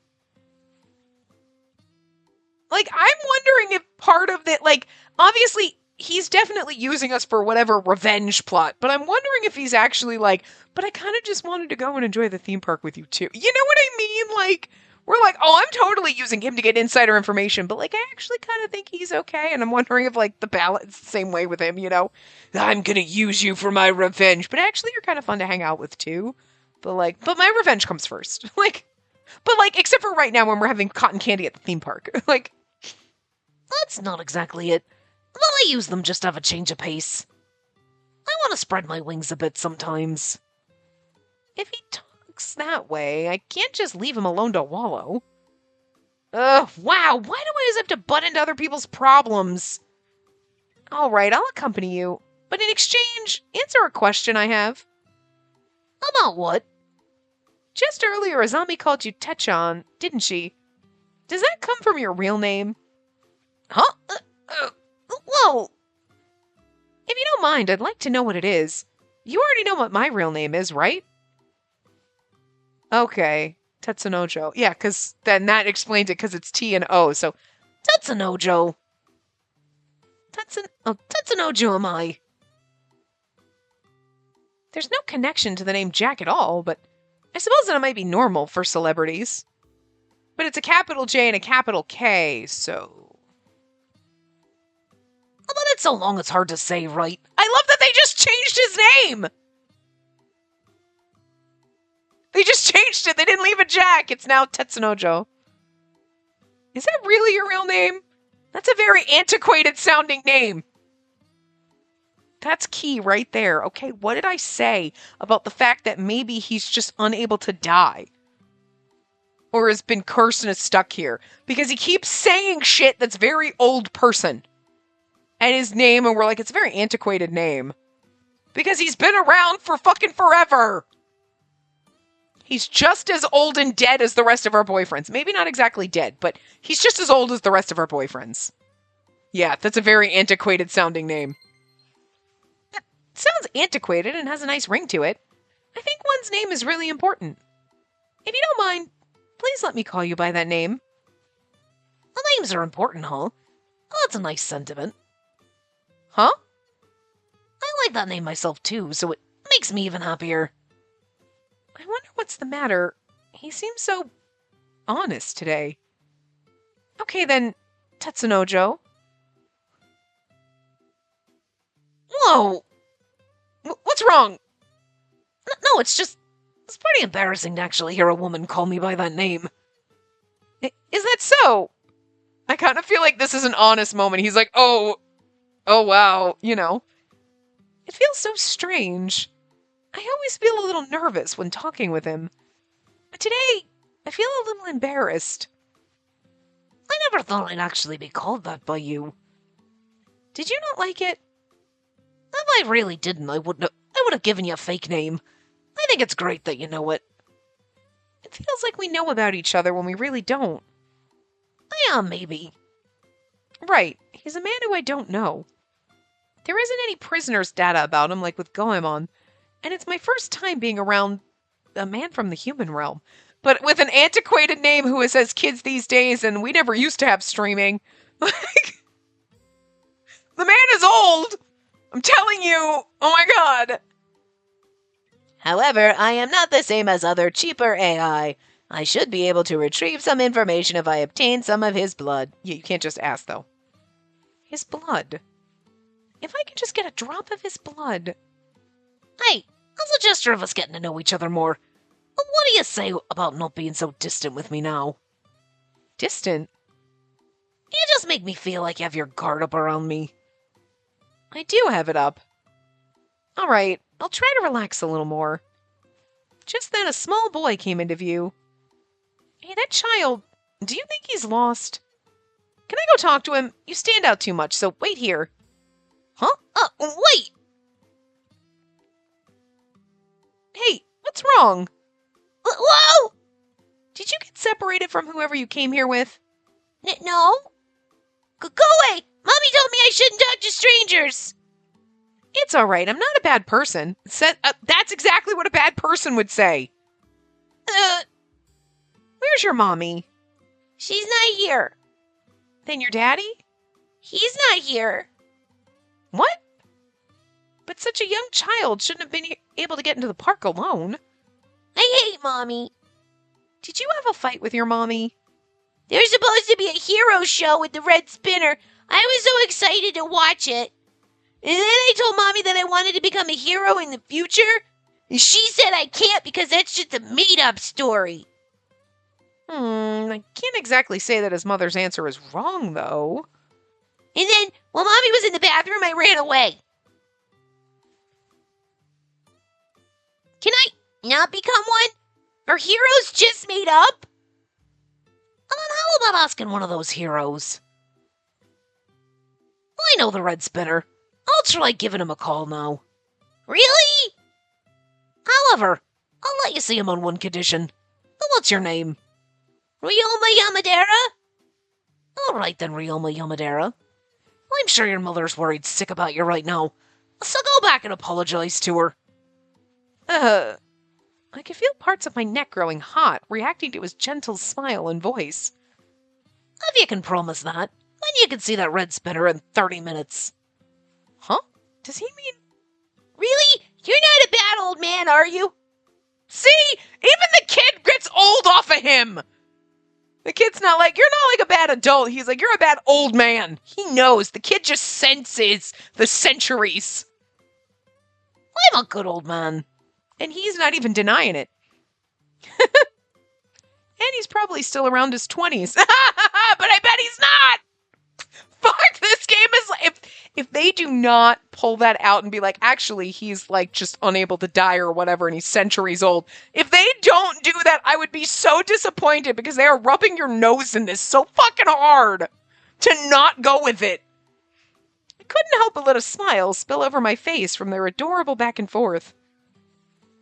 Like, I'm wondering if part of it, like, obviously, he's definitely using us for whatever revenge plot, but I'm wondering if he's actually like, but I kind of just wanted to go and enjoy the theme park with you too. You know what I mean? Like, we're like, oh, I'm totally using him to get insider information, but like, I actually kind of think he's okay, and I'm wondering if like the balance the same way with him, you know? I'm gonna use you for my revenge, but actually you're kind of fun to hang out with too. But like, but my revenge comes first. Like, but like, except for right now when we're having cotton candy at the theme park. Like, That's not exactly it. Well, I use them just to have a change of pace. I want to spread my wings a bit sometimes. if he talks that way, I can't just leave him alone to wallow. Ugh, wow, why do I always have to butt into other people's problems? Alright, I'll accompany you, but in exchange, answer a question I have. About what? Just earlier, Azami called you Techon, didn't she? Does that come from your real name? Huh? Whoa! If you don't mind, I'd like to know what it is. You already know what my real name is, right? Okay, Tetsunojo. Yeah, because then that explains it, because it's T and O, so Tetsunojo. Tetsunojo am I. there's no connection to the name Jack at all, but I suppose that it might be normal for celebrities. But it's a capital J and a capital K, so... But it's so long it's hard to say, right? I love that they just changed his name! They just changed it. They didn't leave a Jack. It's now Tetsunojo. Is that really your real name? That's a very antiquated sounding name. That's key right there. Okay, what did I say about the fact that maybe he's just unable to die? Or has been cursed and is stuck here? Because he keeps saying shit that's very old person. And his name, and we're like, it's a very antiquated name. Because he's been around for fucking forever. He's just as old and dead as the rest of our boyfriends. Maybe not exactly dead, but he's just as old as the rest of our boyfriends. Yeah, that's a very antiquated sounding name. It sounds antiquated and has a nice ring to it. I think one's name is really important. If you don't mind, please let me call you by that name. The names are important, huh? Well, that's a nice sentiment. Huh? I like that name myself too, so it makes me even happier. I wonder what's the matter. He seems so honest today. Okay then, Tetsunojo. Whoa! What's wrong? No, it's pretty embarrassing to actually hear a woman call me by that name. Is that so? I kind of feel like this is an honest moment. He's like, oh wow, you know. It feels so strange. I always feel a little nervous when talking with him. But today, I feel a little embarrassed. I never thought I'd actually be called that by you. Did you not like it? If I really didn't, I would have given you a fake name. I think it's great that you know it. It feels like we know about each other when we really don't. Yeah, maybe. Right, he's a man who I don't know. There isn't any prisoner's data about him like with Goemon, and it's my first time being around a man from the human realm. But with an antiquated name who has kids these days, and we never used to have streaming. Like, the man is old! I'm telling you! Oh my god! However, I am not the same as other cheaper AI. I should be able to retrieve some information if I obtain some of his blood. Yeah, you can't just ask, though. His blood. If I could just get a drop of his blood. Hey, how's a gesture of us getting to know each other more? What do you say about not being so distant with me now? Distant? You just make me feel like you have your guard up around me. I do have it up. Alright, I'll try to relax a little more. Just then a small boy came into view. Hey, that child, do you think he's lost? Can I go talk to him? You stand out too much, so wait here. Huh? Wait! Hey, what's wrong? Whoa! Did you get separated from whoever you came here with? No. Go away! Mommy told me I shouldn't talk to strangers! It's all right. I'm not a bad person. That's exactly what a bad person would say. Where's your mommy? She's not here. Then your daddy? He's not here. What? But such a young child shouldn't have been able to get into the park alone. I hate Mommy. Did you have a fight with your mommy? There's supposed to be a hero show with the red spinner. I was so excited to watch it. And then I told Mommy that I wanted to become a hero in the future. And she said I can't because that's just a made-up story. I can't exactly say that his mother's answer is wrong, though. And then, while Mommy was in the bathroom, I ran away. Can I not become one? Are heroes just made up? How about asking one of those heroes? I know the red spinner. I'll try giving him a call now. Really? However, I'll let you see him on one condition. What's your name? Ryoma Yamadera? All right then, Ryoma Yamadera. I'm sure your mother's worried sick about you right now, so go back and apologize to her. I could feel parts of my neck growing hot, reacting to his gentle smile and voice. If you can promise that, then you can see that red spinner in 30 minutes. Huh? Does he mean... Really? You're not a bad old man, are you? See? Even the kid gets old off of him! The kid's not like, you're not like a bad adult. He's like, you're a bad old man. He knows. The kid just senses the centuries. I'm a good old man. And he's not even denying it. And he's probably still around his 20s. But I bet he's not! Fuck, this game is like... If they do not pull that out and be like, actually, he's like just unable to die or whatever and he's centuries old. If they don't do that, I would be so disappointed because they are rubbing your nose in this so fucking hard to not go with it. I couldn't help but let a smile spill over my face from their adorable back and forth.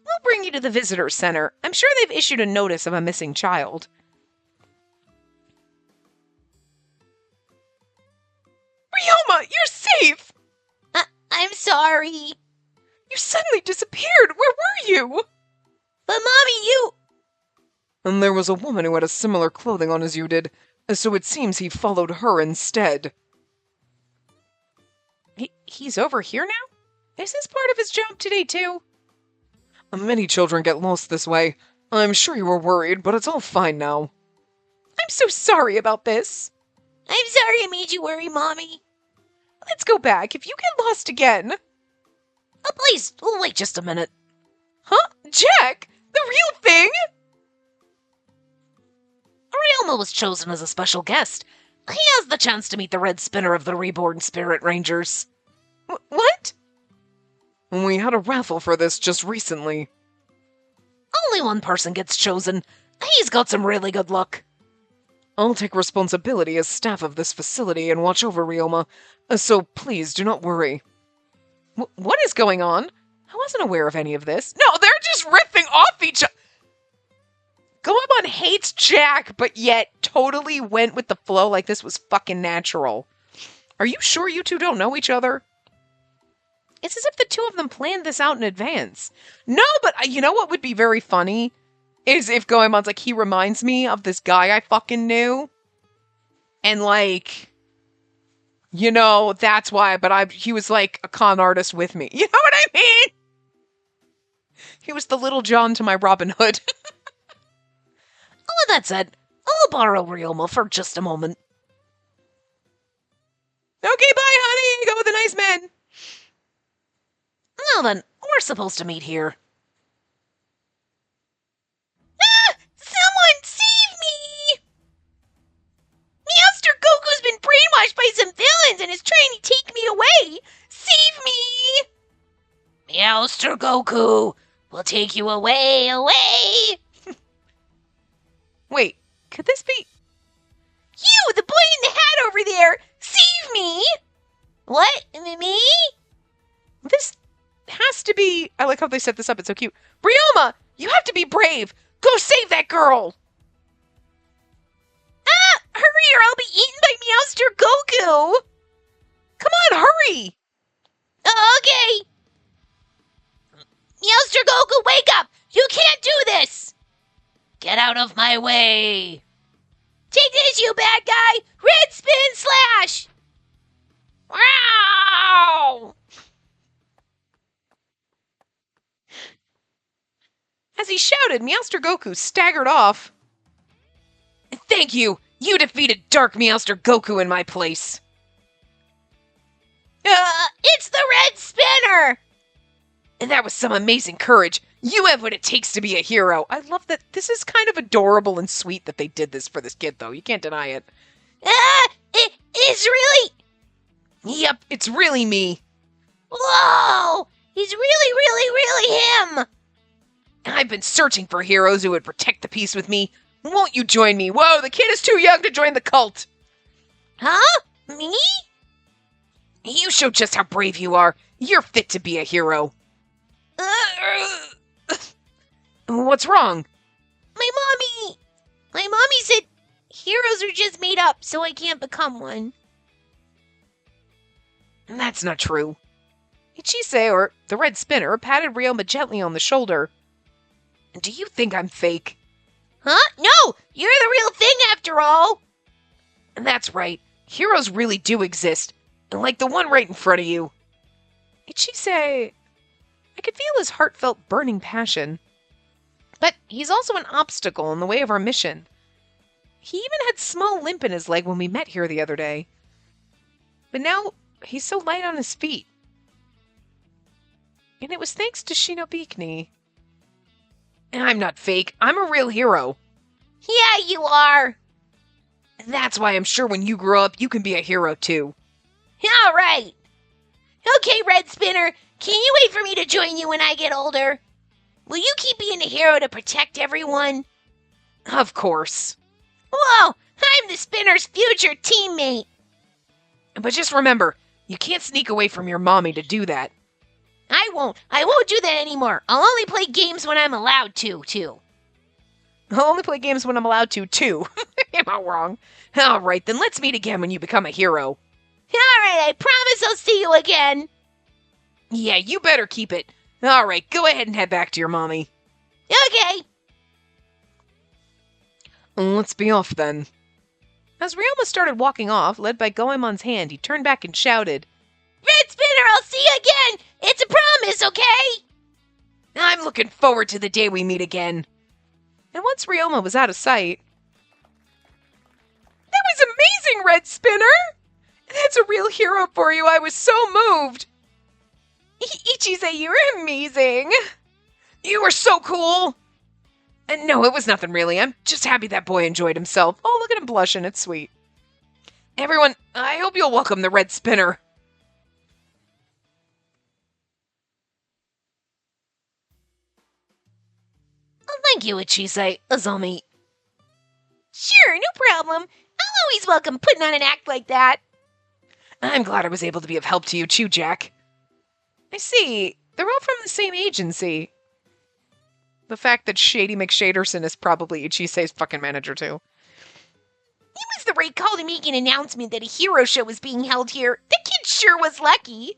We'll bring you to the visitor center. I'm sure they've issued a notice of a missing child. Ryoma, you're safe! I'm sorry. You suddenly disappeared. Where were you? But Mommy, you... And there was a woman who had a similar clothing on as you did, so it seems he followed her instead. He's over here now? Is this part of his job today, too? Many children get lost this way. I'm sure you were worried, but it's all fine now. I'm so sorry about this. I'm sorry I made you worry, Mommy. Let's go back. If you get lost again... Oh, please, wait just a minute. Huh? Jack? The real thing? Ryoma was chosen as a special guest. He has the chance to meet the red spinner of the Reborn Spirit Rangers. What? We had a raffle for this just recently. Only one person gets chosen. He's got some really good luck. I'll take responsibility as staff of this facility and watch over Ryoma, so please do not worry. What is going on? I wasn't aware of any of this. No, they're just riffing off each other. Goemon hates Jack, but yet totally went with the flow like this was fucking natural. Are you sure you two don't know each other? It's as if the two of them planned this out in advance. No, but you know what would be very funny? Is if Goemon's like, he reminds me of this guy I fucking knew. And like, you know, that's why, but he was like a con artist with me. You know what I mean? He was the Little John to my Robin Hood. With that said, I'll borrow Ryoma for just a moment. Okay, bye, honey. Go with the nice men. Well then, we're supposed to meet here. Ah! Someone save me! Master Goku's been brainwashed by some villains and is trying to take me away! Save me! Master Goku, We'll take you away, away! Wait, could this be? You, the boy in the hat over there! Save me! What? Me? This has to be. I like how they set this up. It's so cute. Ryoma, you have to be brave. Go save that girl. Ah! Hurry or I'll be eaten by Meowster Goku! Come on, hurry. Okay. Meowster Goku, wake up! You can't do this! Get out of my way! Take this, you bad guy! Red spin slash! Wow! As he shouted, Meowster Goku staggered off. Thank you. You defeated Dark Meowster Goku in my place. It's the red spinner! And that was some amazing courage. You have what it takes to be a hero. I love that. This is kind of adorable and sweet that they did this for this kid, though. You can't deny it. It's really... Yep, it's really me. Whoa! He's really him! I've been searching for heroes who would protect the peace with me. Won't you join me? Whoa, the kid is too young to join the cult. Huh? Me? You show just how brave you are. You're fit to be a hero. What's wrong? My mommy said heroes are just made up, so I can't become one. That's not true. Ichise, or the red spinner, patted Ryoma gently on the shoulder. Do you think I'm fake? Huh? No! You're the real thing after all! That's right. Heroes really do exist. Like the one right in front of you. Ichise... I could feel his heartfelt burning passion. But he's also an obstacle in the way of our mission. He even had small limp in his leg when we met here the other day. But now he's so light on his feet. And it was thanks to Shinobikuni. I'm not fake. I'm a real hero. Yeah, you are. That's why I'm sure when you grow up, you can be a hero too. All right. Okay, Red Spinner, can you wait for me to join you when I get older? Will you keep being a hero to protect everyone? Of course. Whoa, I'm the Spinner's future teammate. But just remember, you can't sneak away from your mommy to do that. I won't do that anymore. I'll only play games when I'm allowed to, too. I'll only play games when I'm allowed to, too. Am I wrong? All right, then let's meet again when you become a hero. All right, I promise I'll see you again. Yeah, you better keep it. All right, go ahead and head back to your mommy. Okay. Let's be off then. As Ryoma started walking off, led by Goemon's hand, he turned back and shouted, Red Spinner, I'll see you again. It's a promise, okay? I'm looking forward to the day we meet again. And once Ryoma was out of sight... That was amazing, Red Spinner! That's a real hero for you. I was so moved. Ichise, you were amazing. You were so cool. And no, it was nothing really. I'm just happy that boy enjoyed himself. Oh, look at him blushing. It's sweet. Everyone, I hope you'll welcome the Red Spinner. Thank you, Ichise, Azami. Sure, no problem. I'll always welcome putting on an act like that. I'm glad I was able to be of help to you too, Jack. I see. They're all from the same agency. The fact that Shady McShaderson is probably Ichise's fucking manager too. It was the right call to make an announcement that a hero show was being held here. The kid sure was lucky.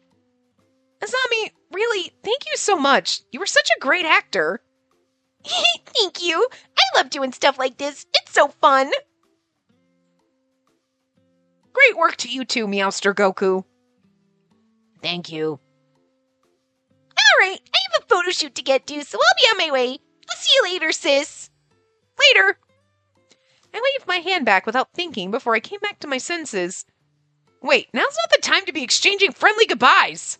Azami, really, thank you so much. You were such a great actor. Thank you. I love doing stuff like this. It's so fun. Great work to you too, Meowster Goku. Thank you. Alright, I have a photo shoot to get to, so I'll be on my way. I'll see you later, sis. Later. I waved my hand back without thinking before I came back to my senses. Wait, now's not the time to be exchanging friendly goodbyes.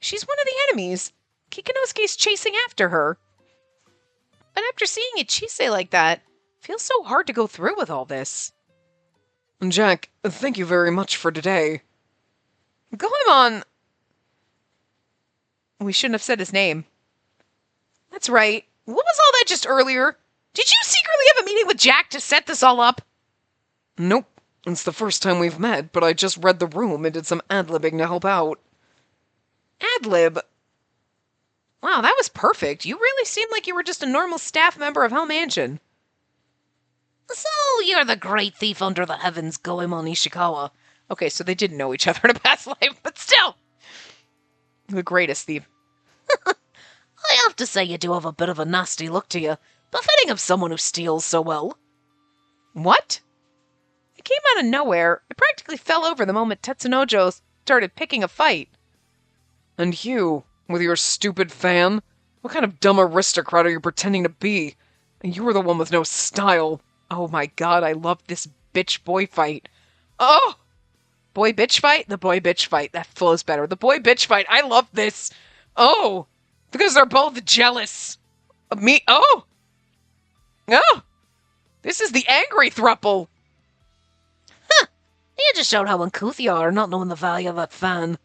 She's one of the enemies. Kikinosuke's chasing after her. But after seeing Ichise like that, it feels so hard to go through with all this. Jack, thank you very much for today. Goemon! We shouldn't have said his name. That's right. What was all that just earlier? Did you secretly have a meeting with Jack to set this all up? Nope. It's the first time we've met, but I just read the room and did some ad-libbing to help out. Ad-lib? Wow, that was perfect. You really seemed like you were just a normal staff member of Hell Mansion. So you're the great thief under the heavens, Goemon Ishikawa. Okay, so they didn't know each other in a past life, but still. The greatest thief. I have to say you do have a bit of a nasty look to you, befitting of someone who steals so well. What? It came out of nowhere. It practically fell over the moment Tetsunojo started picking a fight. And you, with your stupid fan? What kind of dumb aristocrat are you pretending to be? And you were the one with no style. Oh my god, I love this bitch-boy fight. Oh! Boy-bitch fight? The boy-bitch fight. That flows better. The boy-bitch fight. I love this. Oh! Because they're both jealous of me. Oh! Oh! This is the angry thruple. You just showed how uncouth you are, not knowing the value of that fan.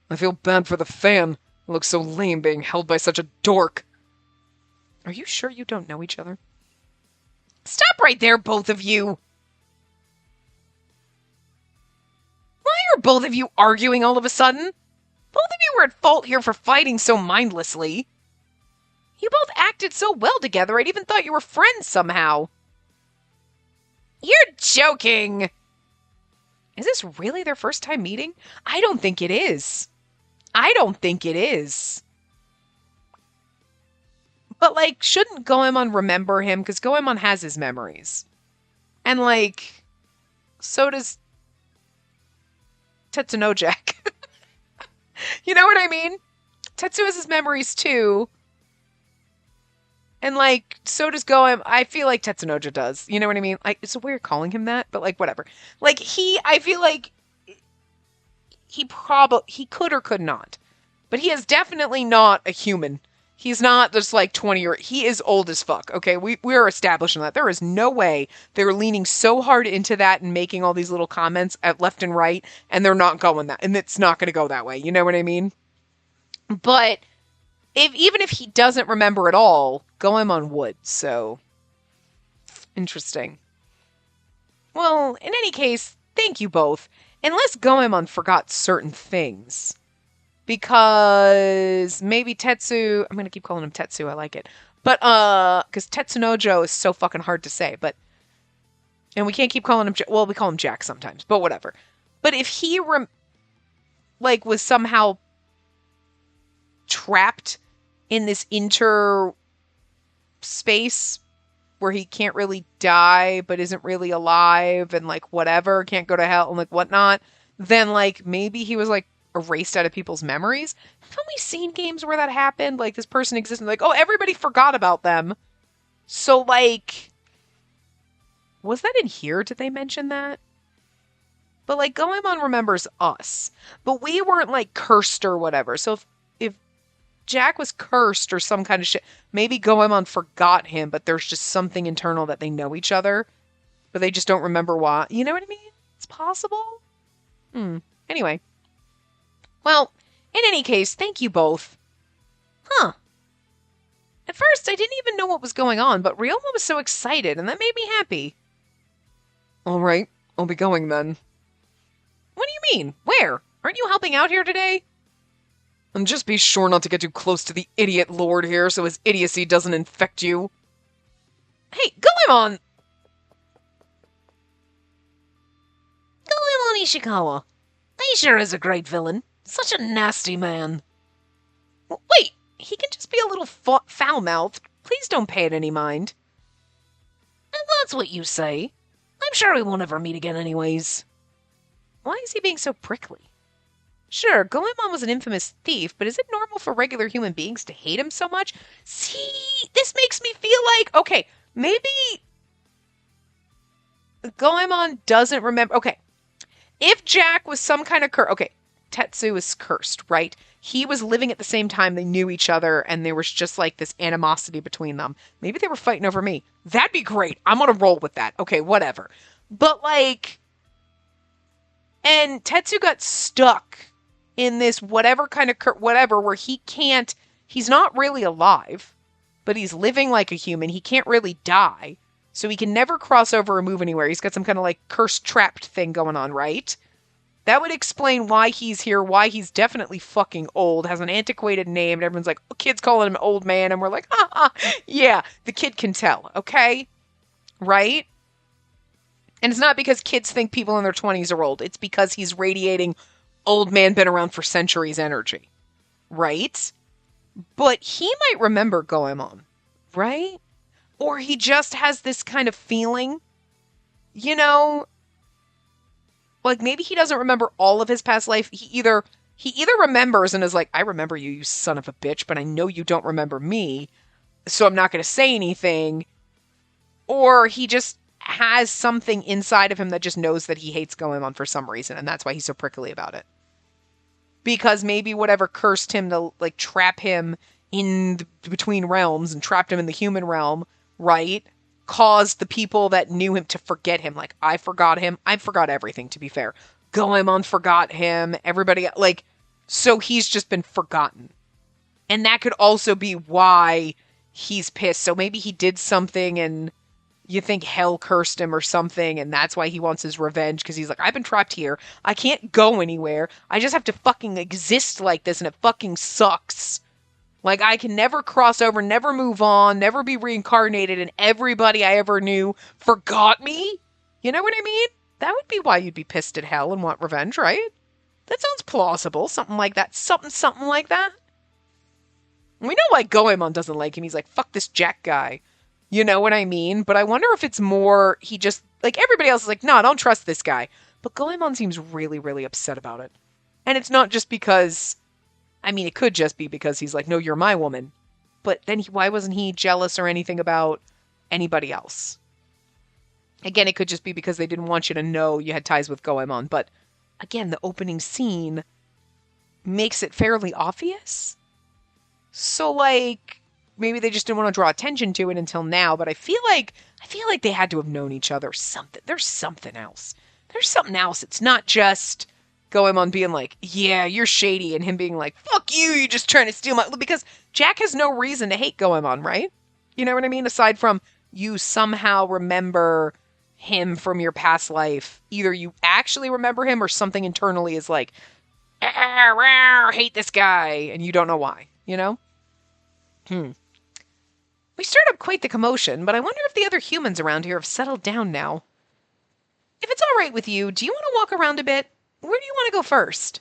I feel bad for the fan. It looks so lame being held by such a dork. Are you sure you don't know each other? Stop right there, both of you! Why are both of you arguing all of a sudden? Both of you were at fault here for fighting so mindlessly. You both acted so well together, I'd even thought you were friends somehow. You're joking! Is this really their first time meeting? I don't think it is. I don't think it is. But, like, shouldn't Goemon remember him? Because Goemon has his memories. And, like, so does Tetsunojak. You know what I mean? Tetsu has his memories, too. And, like, so does Goemon. I feel like Tetsunoja does. You know what I mean? Like, it's weird calling him that, but, like, whatever. Like, I feel like he could or could not. But he is definitely not a human. He's not just like 20 or he is old as fuck. Okay, we're establishing that. There is no way they're leaning so hard into that and making all these little comments at left and right, and they're not going that, and it's not going to go that way. You know what I mean? But even if he doesn't remember at all, Goemon would. So interesting. Well, in any case, thank you both. Unless Goemon forgot certain things. Because maybe Tetsu, I'm going to keep calling him Tetsu, I like it. But, because Tetsunojo is so fucking hard to say, but, and we can't keep calling him, well, we call him Jack sometimes, but whatever. But if he, was somehow trapped in this space where he can't really die, but isn't really alive, and, like, whatever, can't go to hell, and, like, whatnot, then, like, maybe he was, like, erased out of people's memories. Haven't we seen games where that happened? Like, this person existed, like, oh, everybody forgot about them. So, like, was that in here? Did they mention that? But, like, Goemon remembers us. But we weren't, like, cursed or whatever. So if Jack was cursed or some kind of shit, maybe Goemon forgot him, but there's just something internal that they know each other, but they just don't remember why. You know what I mean? It's possible. Anyway. Well, in any case, thank you both. Huh. At first, I didn't even know what was going on, but Ryoma was so excited, and that made me happy. All right, I'll be going then. What do you mean? Where? Aren't you helping out here today? And just be sure not to get too close to the idiot lord here so his idiocy doesn't infect you. Hey, Goemon! Goemon Ishikawa. He sure is a great villain. Such a nasty man. Wait, he can just be a little foul-mouthed. Please don't pay it any mind. And that's what you say. I'm sure we won't ever meet again anyways. Why is he being so prickly? Sure, Goemon was an infamous thief, but is it normal for regular human beings to hate him so much? See, this makes me feel like, okay, maybe Goemon doesn't remember. Okay, if Jack was some kind of okay, Tetsu is cursed, right? He was living at the same time they knew each other, and there was just like this animosity between them. Maybe they were fighting over me. That'd be great. I'm gonna roll with that. Okay, whatever. But like, and Tetsu got stuck in this whatever kind of whatever where he can't he's not really alive, but he's living like a human. He can't really die. So he can never cross over or move anywhere. He's got some kind of like cursed trapped thing going on, right? That would explain why he's here, why he's definitely fucking old, has an antiquated name, and everyone's like, oh, kid's calling him old man, and we're like, yeah, the kid can tell, okay? Right? And it's not because kids think people in their 20s are old. It's because he's radiating old man been around for centuries energy. Right? But he might remember Goemon, right? Or he just has this kind of feeling, you know, like maybe he doesn't remember all of his past life. He either remembers and is like, I remember you, you son of a bitch, but I know you don't remember me, so I'm not going to say anything. Or he just has something inside of him that just knows that he hates Goemon for some reason, and that's why he's so prickly about it. Because maybe whatever cursed him to like trap him in between realms and trapped him in the human realm, right, caused the people that knew him to forget him. Like, I forgot him. I forgot everything, to be fair. Goemon forgot him. Everybody, like, so he's just been forgotten. And that could also be why he's pissed. So maybe he did something and you think hell cursed him or something, and that's why he wants his revenge, because he's like, I've been trapped here. I can't go anywhere. I just have to fucking exist like this, and it fucking sucks. Like, I can never cross over, never move on, never be reincarnated, and everybody I ever knew forgot me? You know what I mean? That would be why you'd be pissed at hell and want revenge, right? That sounds plausible. Something like that. Something like that. We know why Goemon doesn't like him. He's like, fuck this Jack guy. You know what I mean? But I wonder if it's more, he just, like, everybody else is like, no, don't trust this guy. But Goemon seems really, really upset about it. And it's not just because, I mean, it could just be because he's like, no, you're my woman. But then why wasn't he jealous or anything about anybody else? Again, it could just be because they didn't want you to know you had ties with Goemon. But again, the opening scene makes it fairly obvious. So, like, maybe they just didn't want to draw attention to it until now, but I feel like they had to have known each other. There's something else. There's something else. It's not just Goemon being like, yeah, you're shady, and him being like, fuck you, you're just trying to steal my... Because Jack has no reason to hate Goemon, right? You know what I mean? Aside from you somehow remember him from your past life. Either you actually remember him or something internally is like, hate this guy, and you don't know why, you know? We stirred up quite the commotion, but I wonder if the other humans around here have settled down now. If it's all right with you, do you want to walk around a bit? Where do you want to go first?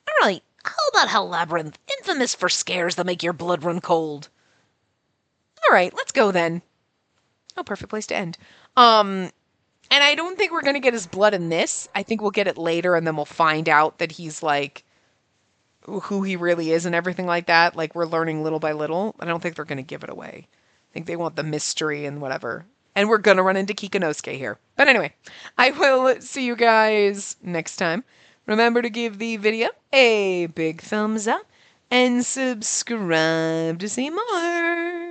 All right, how about Hell Labyrinth, infamous for scares that make your blood run cold? All right, let's go then. Oh, perfect place to end. And I don't think we're going to get his blood in this. I think we'll get it later, and then we'll find out that he's, like, who he really is and everything like that. Like, we're learning little by little. I don't think they're going to give it away. I think they want the mystery and whatever. And we're going to run into Kikanosuke here. But anyway, I will see you guys next time. Remember to give the video a big thumbs up and subscribe to see more.